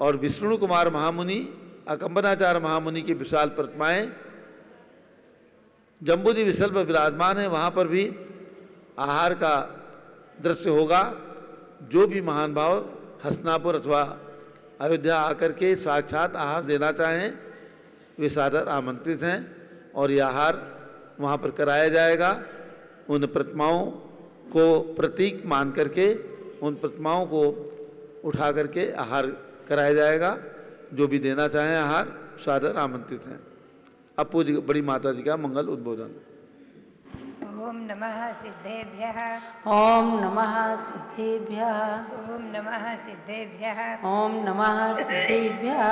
और विष्णु कुमार महामुनि, अकंपनाचार्य महामुनि की विशाल प्रतिमाएं जम्बूजी विशल पर विराजमान है, वहाँ पर भी आहार का दृश्य होगा। जो भी महान भाव हस्तिनापुर अथवा अयोध्या आकर के साक्षात आहार देना चाहें वे सादर आमंत्रित हैं और ये आहार वहाँ पर कराया जाएगा। उन प्रतिमाओं को प्रतीक मान करके उन प्रतिमाओं को उठा करके आहार कराया जाएगा। जो भी देना चाहें आहार सादर आमंत्रित हैं। अब पूज्य बड़ी माता जी का मंगल उद्बोधन। ओम नमः सिद्धेभ्यः। ओम नमः सिद्धेभ्यः। ओम नमः सिद्धेभ्यः। ओम नमः सिद्धेभ्यः।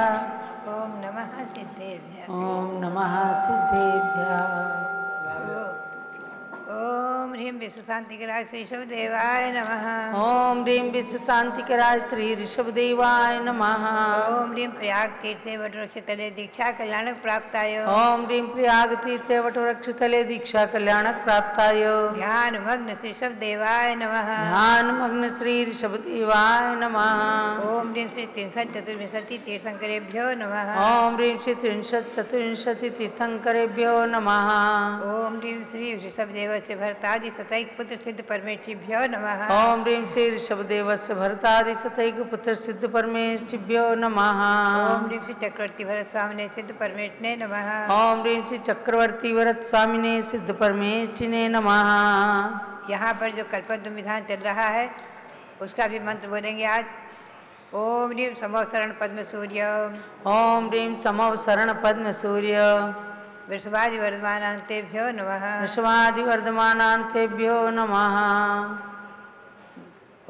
ओम नमः सिद्धेभ्यः। ओम नमः सिद्धेभ्यः। ओम ह्रीं विश्वशांतिकराय श्री ऋषभदेवाय नमः। ओम ह्रीं विश्वशांतिकराय श्री ऋषभदेवाय नमः। ओम ह्रीं प्रयाग तीर्थे वटवृक्षतले दीक्षा कल्याणक प्राप्ताय। ओम ह्रीं प्रयाग तीर्थे वटवृक्षतले दीक्षा कल्याणक प्राप्ताय। ध्यान मग्न श्री ऋषभदेवाय नमः। ध्यान मग्न श्री ऋषभदेवाय नमः। ओम ह्रीं श्री 63 तीर्थंकरेभ्यो नमः। ओम ह्रीं श्री 63 तीर्थंकरेभ्यो नमः। ओम ह्रीं श्री ऋषभदेवस्य भरताज भरतादि सतैक पुत्र सिद्ध परमेष्ठिभ्यो नमः। ओम ह्रीं श्री ऋषभदेवस्य भरतादि सतैक पुत्र सिद्ध परमेष्ठिभ्यो नमः। ओम ह्रीं श्री चक्रवर्ती भरत स्वामिने सिद्ध परमेष्ठिने नमः। ओम ह्रीं श्री चक्रवर्ती भरत स्वामिने सिद्ध परमेष्ठिने नमः। यहाँ पर जो कल्पद्रुम विधान चल रहा है उसका भी मंत्र बोलेंगे आज। ओम ह्रीं समवसरण पद्म सूर्य ओम ह्रीं समवसरण पद्म सूर्य वृषभादि वर्धमानान्तेभ्यो नमः। वृषभादि वर्धमानान्तेभ्यो नमः।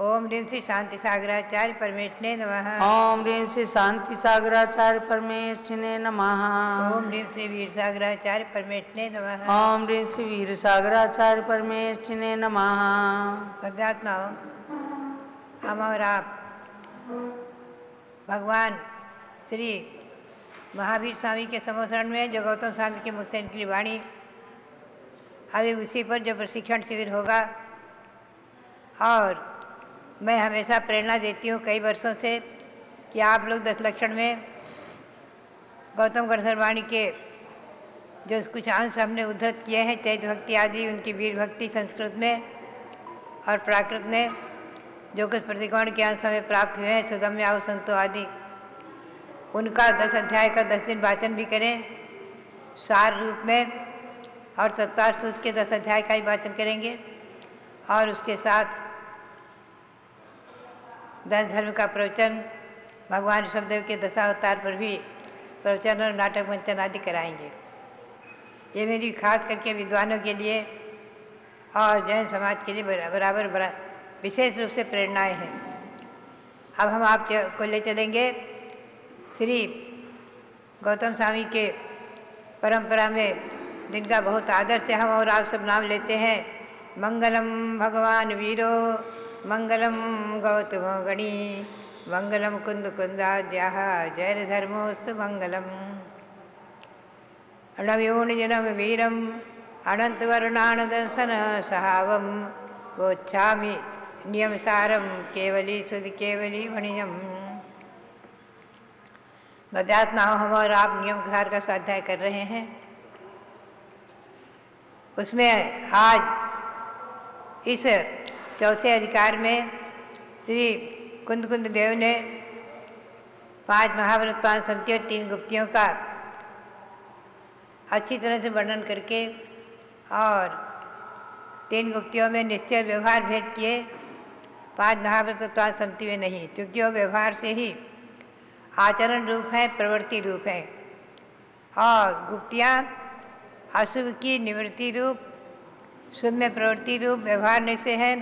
ओम ह्रीं श्री शांति सागराचार्य परमेष्ठिने नमः। ओम ह्रीं श्री शांति सागराचार्य परमेष्ठिने नमः। ओम ह्रीं श्री वीर सागराचार्य परमेष्ठिने नमः। ओम ह्रीं श्री वीर सागराचार्य परमेष्ठिने नमः। अध्यात्मा हम और आप भगवान श्री महावीर स्वामी के समवसरण में जो गौतम स्वामी के मुख से इनकी वाणी अभी उसी पर जो प्रशिक्षण शिविर होगा। और मैं हमेशा प्रेरणा देती हूँ कई वर्षों से कि आप लोग 10 लक्षण में गौतम गणधर वाणी के जो कुछ अंश हमने उद्धृत किए हैं, चैत भक्ति आदि उनकी वीर भक्ति संस्कृत में और प्राकृत में जो कुछ प्रतिकोण के अंश हमें प्राप्त हुए हैं, सुदम्य आव संतो आदि, उनका 10 अध्याय का 10 दिन वाचन भी करें सार रूप में। और सत्तार सूत्र के 10 अध्याय का ही वाचन करेंगे और उसके साथ 10 धर्म का प्रवचन, भगवान ऋषभदेव के 10 अवतार पर भी प्रवचन और नाटक मंचन आदि कराएंगे। ये मेरी खास करके विद्वानों के लिए और जैन समाज के लिए बराबर विशेष रूप से प्रेरणाएँ हैं। अब हम आप को ले चलेंगे श्री गौतम स्वामी के परंपरा में, जिनका बहुत आदर से हम और आप सब नाम लेते हैं। मंगलम भगवान वीरो मंगलम गौतमो गणी मंगलम कुंद कुंदाद्याः जय धर्मोस्तु मंगलम। नवयोनिजनम वीरम अनंतवर्णान दर्शन सहावम गोच्छामि नियम सारम केवली सुध केवली वणिजम। अध्यात्म हम और आप नियम सार का स्वाध्याय कर रहे हैं। उसमें आज इस चौथे अधिकार में श्री कुंद देव ने 5 महाव्रत 5 समिति और 3 गुप्तियों का अच्छी तरह से वर्णन करके और 3 गुप्तियों में निश्चय व्यवहार भेद किए, 5 महाव्रत 5 समिति में नहीं, क्योंकि वो व्यवहार से ही आचरण रूप है, प्रवृत्ति रूप है। और गुप्तियाँ अशुभ की निवृत्ति रूप, शुभ में प्रवृत्ति रूप व्यवहार निश्चय है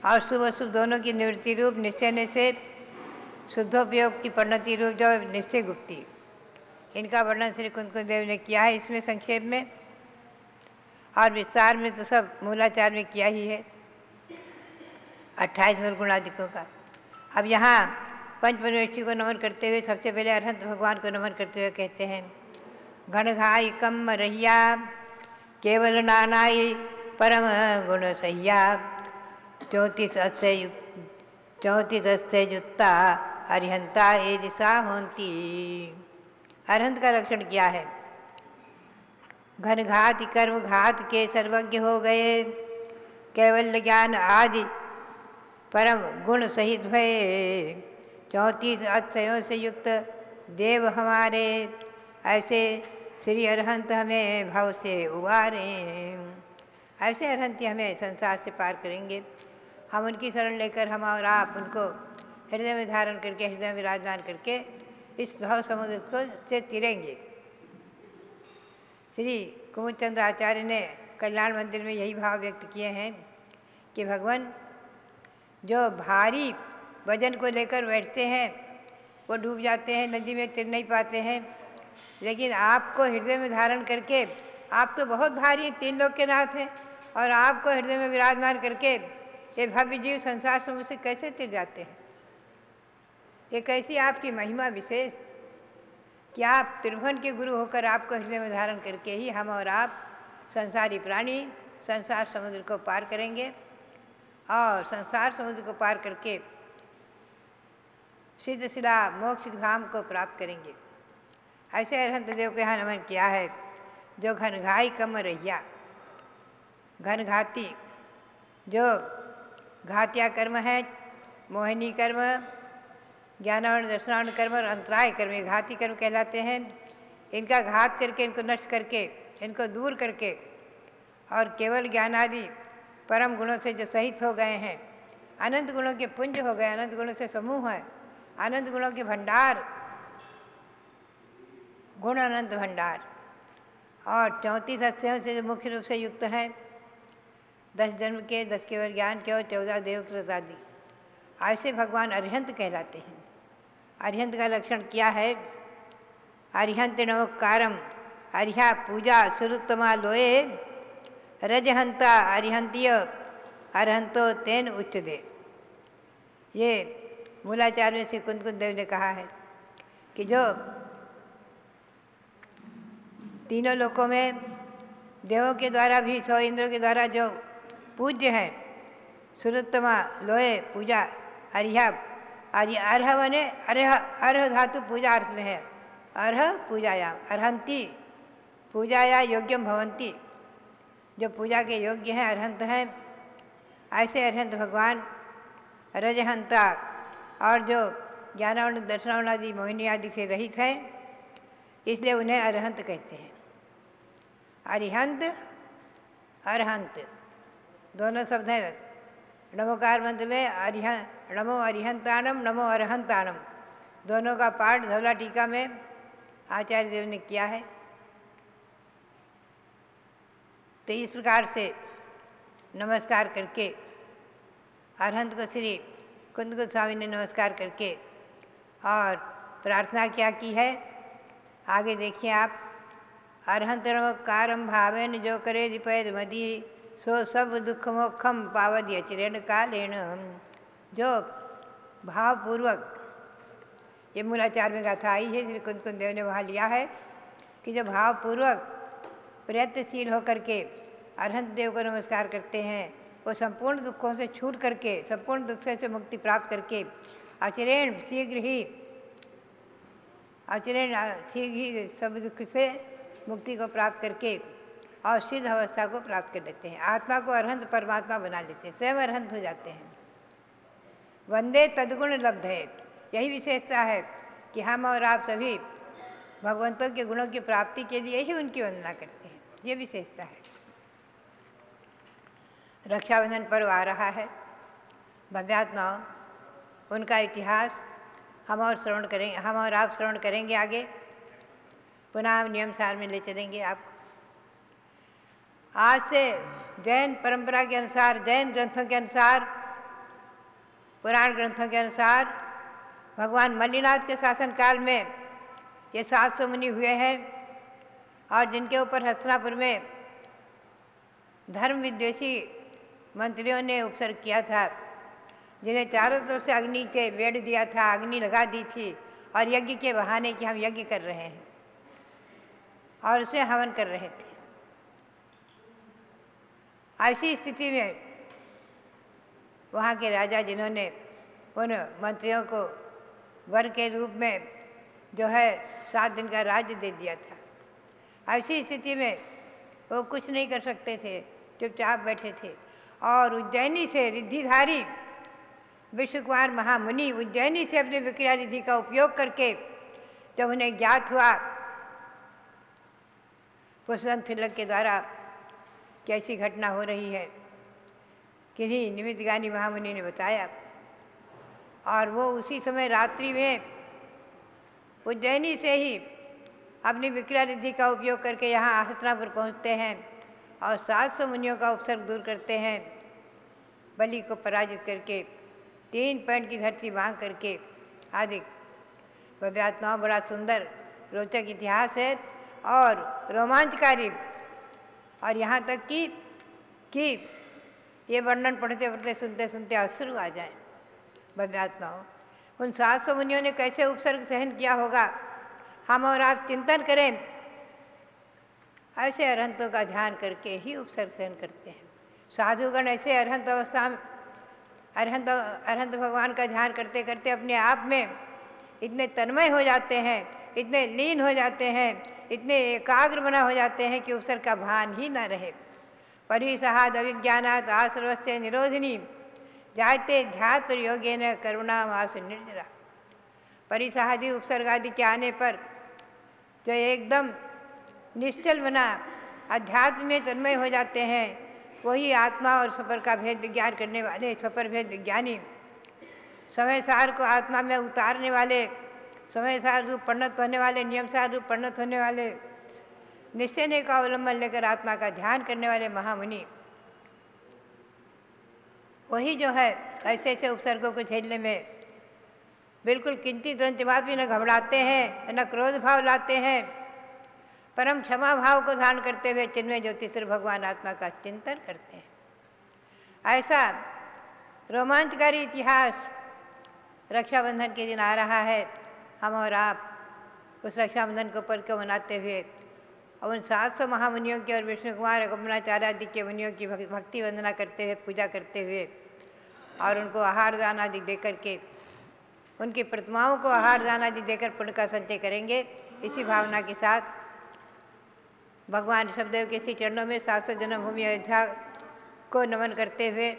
और शुभ अशुभ दोनों की निवृत्ति रूप निश्चय निश्चय शुद्धोपयोग की परिणति रूप जो निश्चय गुप्ति, इनका वर्णन श्री कुंद देव ने किया है इसमें संक्षेप में। और विस्तार में तो सब मूलाचार में किया ही है 28 मूल गुणादिकों का। अब यहाँ पंच परमेष्ठी को नमन करते हुए सबसे पहले अरहंत भगवान को नमन करते हुए कहते हैं, घन घाई कम रहिया केवल नानाई परम गुण सहिया 34 अस्थय युक्ता अरिहंता ए दिशा होती। अरहंत का लक्षण क्या है? घन घात कर्म घात के सर्वज्ञ हो गए, केवल ज्ञान आदि परम गुण सहित भये 34 अतिशयों से युक्त देव हमारे, ऐसे श्री अरहंत हमें भव से उबारे। ऐसे अरहंत हमें संसार से पार करेंगे। हम उनकी शरण लेकर हम और आप उनको हृदय में धारण करके हृदय में विराजमान करके इस भव समुद्र को से तिरेंगे। श्री कुमुद चंद्र आचार्य ने कल्याण मंदिर में यही भाव व्यक्त किए हैं कि भगवान जो भारी वजन को लेकर बैठते हैं वो डूब जाते हैं, नदी में तिर नहीं पाते हैं, लेकिन आपको हृदय में धारण करके, आप तो बहुत भारी 3 लोक के नाथ हैं और आपको हृदय में विराजमान करके ये भव्य जीव संसार समुद्र से कैसे तिर जाते हैं? ये कैसी आपकी महिमा विशेष कि आप त्रिभुवन के गुरु होकर आपको हृदय में धारण करके ही हम और आप संसारी प्राणी संसार समुद्र को पार करेंगे और संसार समुद्र को पार करके सिद्ध शिला मोक्ष धाम को प्राप्त करेंगे। ऐसे अरहंत देव को यहाँ नमन किया है जो घनघाई कम रहिया, घनघाती जो घातिया कर्म है, मोहिनी कर्म, ज्ञानावरण दर्शनावरण कर्म और अंतराय कर्म, ये घाती कर्म कहलाते हैं। इनका घात करके, इनको नष्ट करके, इनको दूर करके और केवल ज्ञान आदि परम गुणों से जो सहित हो गए हैं, अनंत गुणों के पुंज हो गए, अनंत गुणों से समूह है, अनंत गुणों के भंडार, गुण अनंत भंडार, और 34 अस्थ्यों से जो मुख्य रूप से युक्त हैं, 10 जन्म के, 10 केवल ज्ञान के और 14 देवकृत आदि, ऐसे भगवान अरिहंत कहलाते हैं। अरिहंत का लक्षण क्या है? अरिहंत नमोकारम, अरिहा पूजा सुरुत्तमा लोए, रजहंता अरिहंतीय अरहंतो तेन उच्चते। ये मूलाचार्य में श्री कुंद देव ने कहा है कि जो तीनों लोकों में देवों के द्वारा भी 100 इंद्रों के द्वारा जो पूज्य है, सुरुत्तमा लोए पूजा, अरिहा, अर्ह बने, अर्ह धातु पूजा अर्थ में है, अर्ह पूजायाम, अरहंती पूजाया योग्यम भवंती, जो पूजा के योग्य हैं, अरहंत हैं, ऐसे अरहंत भगवान रजहंता और जो ज्ञानावरण दर्शनावरण आदि मोहिनी आदि से रहित हैं, इसलिए उन्हें अरहंत कहते हैं। अरिहंत अरहंत दोनों शब्द हैं नमोकार मंत्र में। नमो अरिहंतानम, नमो अरहंतानम, दोनों का पाठ धौला टीका में आचार्य देव ने किया है। तो इस प्रकार से नमस्कार करके अरहंत को श्री कुंद गोस्वामी ने नमस्कार करके और प्रार्थना क्या की है, आगे देखिए आप। अरहंत नमस्कारम भावेन जो करे दिपैद मदी, सो सब दुख मोक्षम पावद चिरेण कालेण। जो भावपूर्वक, ये मूलाचार में गाथा आई है, श्री कुंद देव ने वहाँ लिया है कि जो भावपूर्वक प्रयत्नशील होकर के अरहंत देव को नमस्कार करते हैं, वो संपूर्ण दुखों से छूट करके, संपूर्ण दुख से मुक्ति प्राप्त करके अचिरेण शीघ्र ही सब दुख से मुक्ति को प्राप्त करके और सिद्ध अवस्था को प्राप्त कर लेते हैं। आत्मा को अरहंत परमात्मा बना लेते हैं, स्वयं अरहंत हो जाते हैं। वंदे तद्गुण लब्ध है, यही विशेषता है कि हम और आप सभी भगवंतों के गुणों की प्राप्ति के लिए ही उनकी वंदना करते हैं, ये विशेषता है। रक्षाबंधन पर्व आ रहा है, भव्यात्माओं, उनका इतिहास हम और आप श्रवण करेंगे आगे, पुनः हम नियम सार में ले चलेंगे आपको। आज से जैन परंपरा के अनुसार, जैन ग्रंथों के अनुसार, पुराण ग्रंथों के अनुसार भगवान मल्लिनाथ के शासन काल में ये 700 मुनि हुए हैं, और जिनके ऊपर हस्तिनापुर में धर्म विद्वेषी मंत्रियों ने उपसर्ग किया था, जिन्हें चारों तरफ से अग्नि के वेड़ दिया था, अग्नि लगा दी थी, और यज्ञ के बहाने कि हम यज्ञ कर रहे हैं और उसमें हवन कर रहे थे। ऐसी स्थिति में वहाँ के राजा, जिन्होंने उन मंत्रियों को वर के रूप में जो है 7 दिन का राज्य दे दिया था, ऐसी स्थिति में वो कुछ नहीं कर सकते थे, चुपचाप बैठे थे। और उज्जैनी से रिद्धिधारी विश्वकुमार महामुनि उज्जैनी से अपने विक्रिया रिद्धि का उपयोग करके जब उन्हें ज्ञात हुआ पुष्पवंत तिलक के द्वारा कैसी घटना हो रही है, किन्हीं निमित्तगानी महामुनि ने बताया, और वो उसी समय रात्रि में उज्जैनी से ही अपनी विक्रिया रिद्धि का उपयोग करके यहाँ हस्तिनापुर पहुँचते हैं और 700 मुनियों का उपसर्ग दूर करते हैं, बलि को पराजित करके 3 पैंट की धरती मांग करके आदि। भव्यात्माओं, बड़ा सुंदर रोचक इतिहास है और रोमांचकारी, और यहाँ तक कि ये वर्णन पढ़ते पढ़ते सुनते सुनते अश्रु आ जाए। भव्यात्माओं, उन 700 मुनियों ने कैसे उपसर्ग सहन किया होगा, हम और आप चिंतन करें। ऐसे अरहंतों का ध्यान करके ही उपसर्ग सहन करते हैं। साधुगण ऐसे अरहंत अवस्था में अरहंत भगवान का ध्यान करते करते अपने आप में इतने तन्मय हो जाते हैं, इतने लीन हो जाते हैं, इतने एकाग्र बना हो जाते हैं कि उपसर्ग का भान ही ना रहे। परिसहाद अविज्ञानात् आसर्वस्य निरोधिनी जायते ध्यात पर योगेन करुणा मास निर्जरा। परिसहादि उपसर्गादि के आने पर जो एकदम निश्चल बना अध्यात्म में तन्मय हो जाते हैं, वही आत्मा और सफर का भेद विज्ञान करने वाले सफर भेद विज्ञानी, समय सार को आत्मा में उतारने वाले, समय सार रूप परिणत होने वाले, नियम सार रूप परिणत होने वाले, निश्चय का अवलंबन लेकर आत्मा का ध्यान करने वाले महामुनि, वही जो है ऐसे ऐसे उपसर्गों को झेलने में बिल्कुल किंचित रंचमात भी न घबराते हैं, न क्रोध भाव लाते हैं, परम क्षमा भाव को धारण करते हुए चिन्मय ज्योतिषर भगवान आत्मा का चिंतन करते हैं। ऐसा रोमांचकारी इतिहास रक्षाबंधन के दिन आ रहा है। हम और आप उस रक्षाबंधन को पर्व को मनाते हुए और उन 700 महामुनियों की और विष्णु कुमार गमनाचार्य आदि के मुनियों की भक्ति वंदना करते हुए, पूजा करते हुए और उनको आहार दान आदि देकर के, उनकी प्रतिमाओं को आहार दान आदि देकर पुण्य का संचय करेंगे। इसी भावना के साथ भगवान ऋषभदेव के श्री चरणों में 700 जन्मभूमि अयोध्या को नमन करते हुए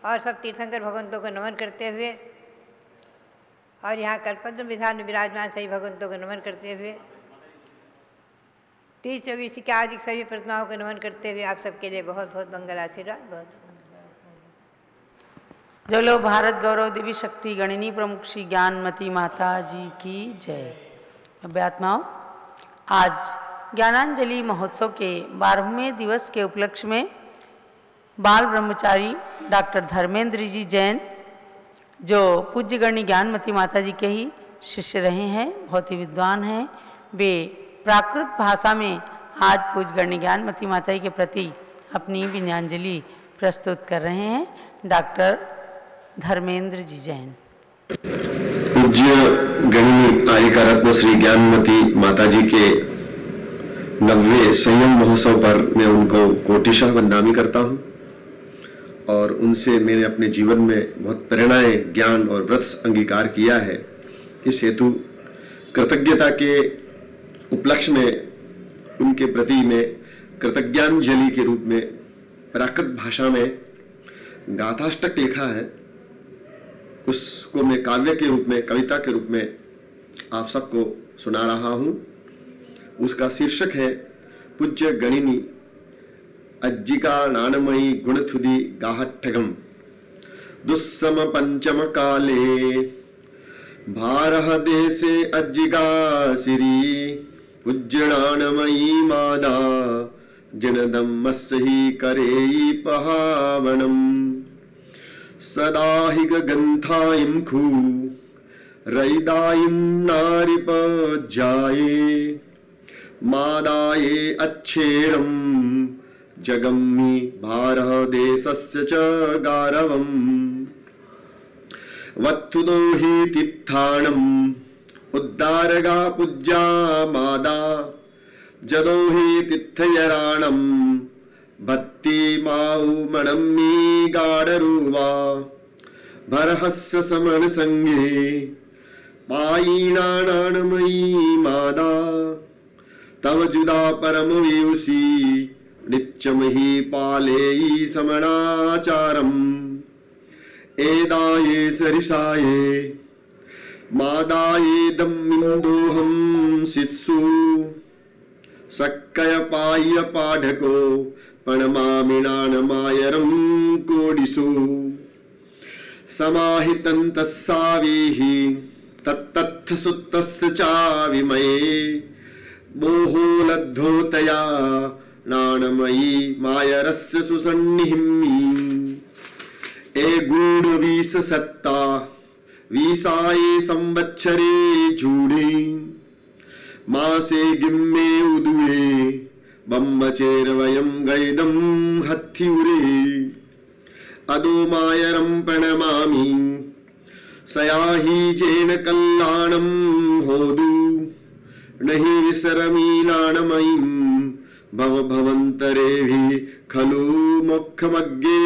और सब तीर्थंकर भगवंतों को नमन करते हुए और यहाँ कल्पद्र विधान में विराजमान सभी भगवंतों को नमन करते हुए 30-24 के आदि सभी प्रतिमाओं को नमन करते हुए आप सबके लिए बहुत बहुत मंगल आशीर्वाद। बहुत जो लोग भारत गौरव देवी शक्ति गणिनी प्रमुख श्री ज्ञानमती माता जी की जय। अभ्यात्माओं, आज ज्ञानांजलि महोत्सव के 12वें दिवस के उपलक्ष्य में बाल ब्रह्मचारी डॉक्टर धर्मेंद्र जी जैन, जो पूज्य गणी ज्ञानमती माता जी के ही शिष्य रहे हैं, बहुत ही विद्वान हैं, वे प्राकृत भाषा में आज पूज्य गणी ज्ञानमती माता जी के प्रति अपनी विनयाञ्जलि प्रस्तुत कर रहे हैं। डॉक्टर धर्मेंद्र जी जैन। पूज्य गणिनी तारिका रत्न श्री ज्ञानमती माता जी के 90वें संयम महोत्सव पर मैं उनको कोटिशः वंदना करता हूं और उनसे मैंने अपने जीवन में बहुत प्रेरणाएं, ज्ञान और व्रत अंगीकार किया है। इस हेतु कृतज्ञता के उपलक्ष्य में उनके प्रति मैं कृतज्ञांजलि के रूप में प्राकृत भाषा में गाथाष्टक लिखा है, उसको मैं काव्य के रूप में, कविता के रूप में आप सबको सुना रहा हूं। उसका शीर्षक है पूज्य गणिनी अज्जिका नानमयी गुणथुदी गाहट्ठगम दुस्सम पंचम काले भारह देशे अज्जिका सिरी पूज्य नानमयी मादा जनदम मस्सही करेई पहावनम सदा हि गंथाइम खू रईदाइम नारिपज्जाये मादाये अच्छेरम जगम्मि भारह देशस्य च गारवम वत्थुदो हि तित्थाणम उद्दारगा पूज्या मादा जदो हि तिथयराणम भक्ति माऊ मणम्मी गाडरुवा भरहस्य समन संगे पायीणानानमयी मादा तव जुदा परम वेयुषी नित्यम ही पालेयी समनाचारम एदाये सरिषाये मादाये दम्मिन्दोहम शिशु सक्कय पाय पाढको पणमामिनानमायरं कोडिसु समाहितं तस्सावीहि तत्तत्थ सुत्तस्य चाविमये मोहो लब्धोतया नानमयी मायरस्य सुसन्निहिम्मि ए गुण वीस सत्ता वीसाये संवत्सरे झूडे मासे गिम्मे उदुए बम्बचेर वयम गैदम हत्थिउरे अदो मायरम प्रणमामि सयाही जेन कल्याणम होदु नहीं विसरमी नाणमयीं भव भवंतरे भी खलु मोक्षमग्गे।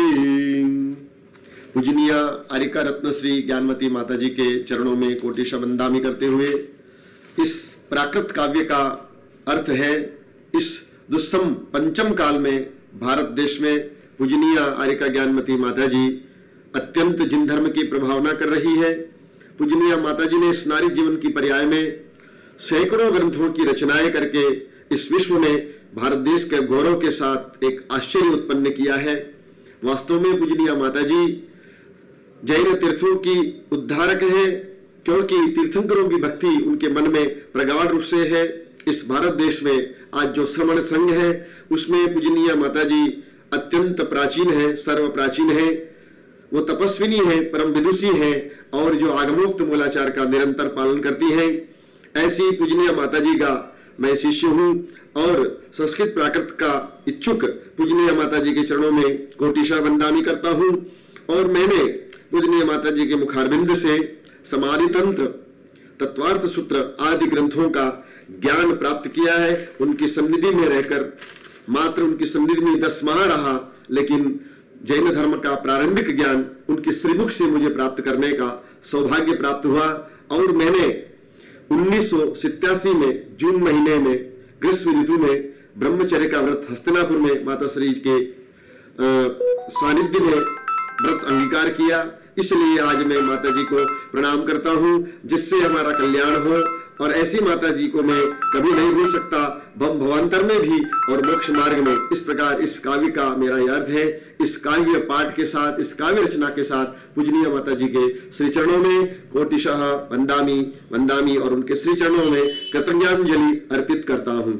पूजनीय आरिका रत्न श्री ज्ञानमती माता जी के चरणों में कोटिशः वंदना करते हुए इस प्राकृत काव्य का अर्थ है इस दुस्सम पंचम काल में भारत देश में पूजनीय आर्यका ज्ञानमती माता जी अत्यंत जिन धर्म की प्रभावना कर रही है। पूजनीय माता जी ने इस नारी जीवन की पर्याय में सैकड़ों ग्रंथों की रचनाएं करके इस विश्व में भारत देश के गौरव के साथ एक आश्चर्य उत्पन्न किया है। वास्तव में पूजनीय माता जी जैन तीर्थों की उद्धारक है, क्योंकि तीर्थंकरों की भक्ति उनके मन में प्रगाढ़ रूप से है। इस भारत देश में आज जो श्रमण संघ है उसमें पूजनीय माता जी अत्यंत प्राचीन है, सर्व प्राचीन है। वो तपस्विनी है, परम विदुषी है और जो आगमोक्त मूलाचार का निरंतर पालन करती है। ऐसी पूजनीय माता जी का मैं शिष्य हूँ और संस्कृत प्राकृत का इच्छुक पूजनीय माता जी के चरणों में कोटिशा वंदनामि करता हूँ। और मैंने पूजनीय माता जी के मुखारबिंद से समाधि तंत्र, तत्वार्थ सूत्र आदि ग्रंथों का ज्ञान प्राप्त किया है। उनकी सन्निधि में रहकर मात्र उनकी सन्निधि में 10 माह रहा, लेकिन जैन धर्म का प्रारंभिक ज्ञान उनके श्रीमुख से मुझे प्राप्त करने का सौभाग्य प्राप्त हुआ। और मैंने 1987 में जून महीने में ग्रीष्म ऋतु में ब्रह्मचर्य का व्रत हस्तिनापुर में माता श्री के सानिध्य में व्रत अंगीकार किया। इसलिए आज मैं माता जी को प्रणाम करता हूँ, जिससे हमारा कल्याण हो। और ऐसी माता जी को मैं कभी नहीं भूल सकता, भवांतर में भी और मोक्ष मार्ग में। इस प्रकार इस काव्य का मेरा अर्थ है। इस काव्य पाठ के साथ, इस काव्य रचना के साथ पूजनीय माता जी के श्री चरणों में कोटिशः वंदामि वंदामि और उनके श्री चरणों में कृतज्ञांजलि अर्पित करता हूँ।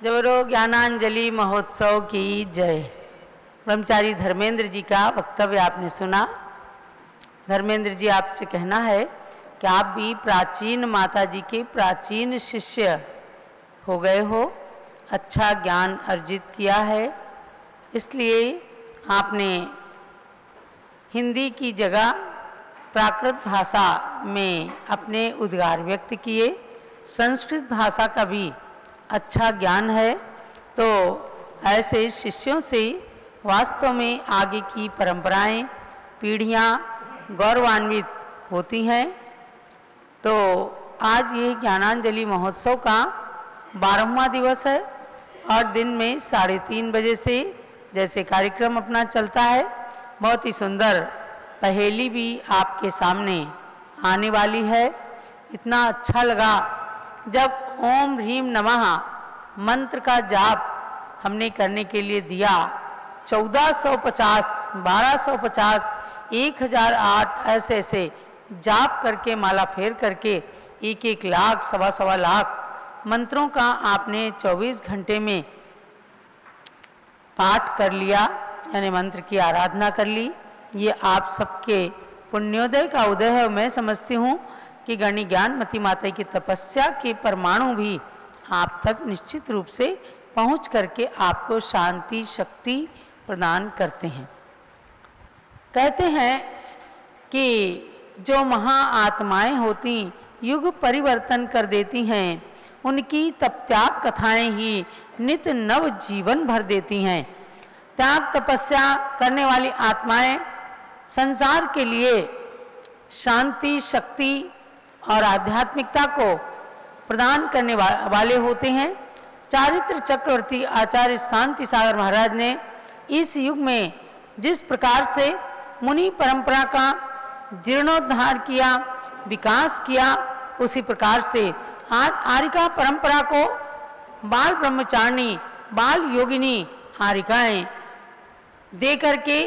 जबरो ज्ञानांजलि महोत्सव की जय। ब्रह्मचारी धर्मेंद्र जी का वक्तव्य आपने सुना। धर्मेंद्र जी, आपसे कहना है कि आप भी प्राचीन माता जी के प्राचीन शिष्य हो गए हो, अच्छा ज्ञान अर्जित किया है, इसलिए आपने हिंदी की जगह प्राकृत भाषा में अपने उद्गार व्यक्त किए। संस्कृत भाषा का भी अच्छा ज्ञान है, तो ऐसे शिष्यों से वास्तव में आगे की परंपराएं, पीढ़ियां गौरवान्वित होती हैं। तो आज ये ज्ञानांजलि महोत्सव का 12वां दिवस है और दिन में 3:30 बजे से जैसे कार्यक्रम अपना चलता है, बहुत ही सुंदर पहेली भी आपके सामने आने वाली है। इतना अच्छा लगा जब ओम ह्रीम नमः मंत्र का जाप हमने करने के लिए दिया। 1450, 1250, 1008 ऐसे ऐसे जाप करके, माला फेर करके 1-1 लाख, 1.25 लाख मंत्रों का आपने 24 घंटे में पाठ कर लिया, यानी मंत्र की आराधना कर ली। ये आप सबके पुण्योदय का उदय है। मैं समझती हूँ कि गणी ज्ञानमती माता की तपस्या के परमाणु भी आप तक निश्चित रूप से पहुँच करके आपको शांति, शक्ति प्रदान करते हैं। कहते हैं कि जो महाआत्माएं होती युग परिवर्तन कर देती हैं, उनकी तप त्याग कथाएं ही नित नव जीवन भर देती हैं। त्याग तपस्या करने वाली आत्माएं संसार के लिए शांति, शक्ति और आध्यात्मिकता को प्रदान करने वाले होते हैं। चारित्र चक्रवर्ती आचार्य शांति सागर महाराज ने इस युग में जिस प्रकार से मुनि परंपरा का जीर्णोद्धार किया, विकास किया, उसी प्रकार से आज आर्यिका परंपरा को बाल ब्रह्मचारिणी, बाल योगिनी आर्यिकाएं दे करके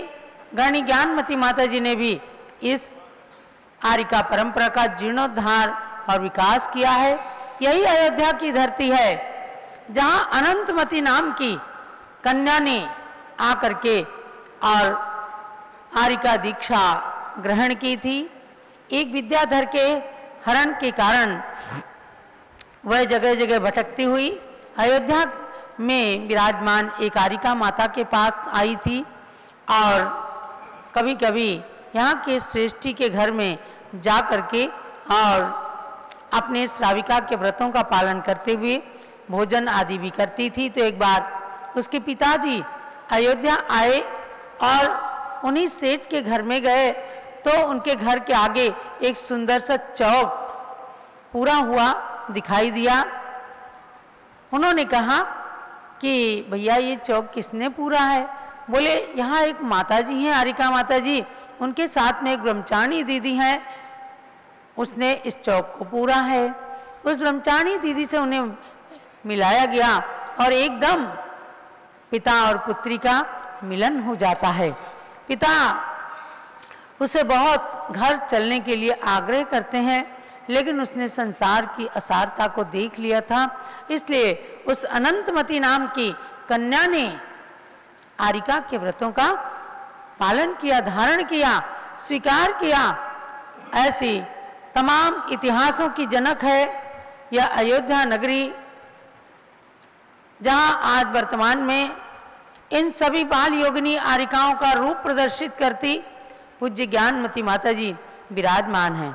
गणी ज्ञानमती माता जी ने भी इस आर्यिका परंपरा का जीर्णोद्धार और विकास किया है। यही अयोध्या की धरती है जहां अनंतमती नाम की कन्या ने आकर के और आर्यिका दीक्षा ग्रहण की थी। एक विद्याधर के हरण के कारण वह जगह जगह भटकती हुई अयोध्या में विराजमान एक आर्यिका माता के पास आई थी और कभी कभी यहाँ के श्रेष्ठी के घर में जा करके और अपने श्राविका के व्रतों का पालन करते हुए भोजन आदि भी करती थी। तो एक बार उसके पिताजी अयोध्या आए और उन्हीं सेठ के घर में गए तो उनके घर के आगे एक सुंदर सा चौक पूरा हुआ दिखाई दिया। उन्होंने कहा कि भैया ये चौक किसने पूरा है। बोले यहाँ एक माता जी हैं, आरिका माता जी, उनके साथ में एक ब्रह्मचारिणी दीदी हैं, उसने इस चौक को पूरा है। उस ब्रह्मचारिणी दीदी से उन्हें मिलाया गया और एकदम पिता और पुत्री का मिलन हो जाता है। पिता उसे बहुत घर चलने के लिए आग्रह करते हैं, लेकिन उसने संसार की असारता को देख लिया था, इसलिए उस अनंतमती नाम की कन्या ने आरिका के व्रतों का पालन किया, धारण किया, स्वीकार किया। ऐसी तमाम इतिहासों की जनक है यह अयोध्या नगरी, जहां आज वर्तमान में इन सभी बाल योगिनी आरिकाओं का रूप प्रदर्शित करती पूज्य ज्ञानमती माता जी विराजमान हैं।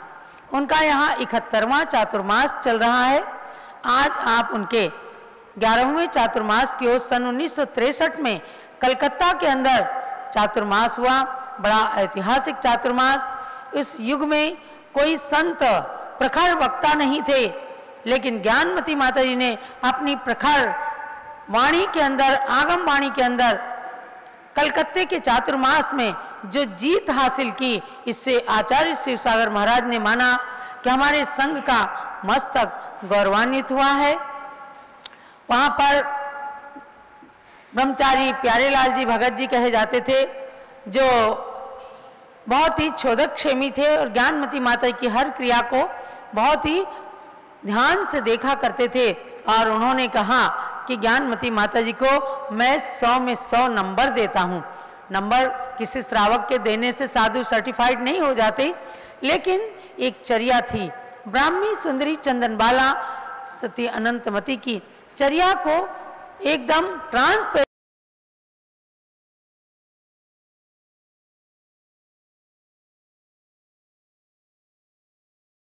उनका यहाँ 71वां चातुर्मास चल रहा है। आज आप उनके 11वें चातुर्मास की ओर सन 1963 में कलकत्ता के अंदर चातुर्मास हुआ, बड़ा ऐतिहासिक चातुर्मास। इस युग में कोई संत प्रखर वक्ता नहीं थे, लेकिन ज्ञानमती माता जी ने अपनी प्रखर वाणी के अंदर, आगम वाणी के अंदर कलकत्ते के चातुर्मास में जो जीत हासिल की, इससे आचार्य शिवसागर महाराज ने माना कि हमारे संघ का मस्तक गौरवान्वित हुआ है। वहाँ पर ब्रह्मचारी प्यारेलाल जी भगत जी कहे जाते थे, जो बहुत ही क्षोधक्षेमी थे और ज्ञानमती माता की हर क्रिया को बहुत ही ध्यान से देखा करते थे। और उन्होंने कहा कि ज्ञानमती माता जी को मैं 100 में 100 नंबर देता हूँ। नंबर किसी श्रावक के देने से साधु सर्टिफाइड नहीं हो जाते, लेकिन एक चर्या थी ब्राह्मी सुंदरी चंदनबाला सती अनंतमती की चर्या को एकदम ट्रांसपेरेंट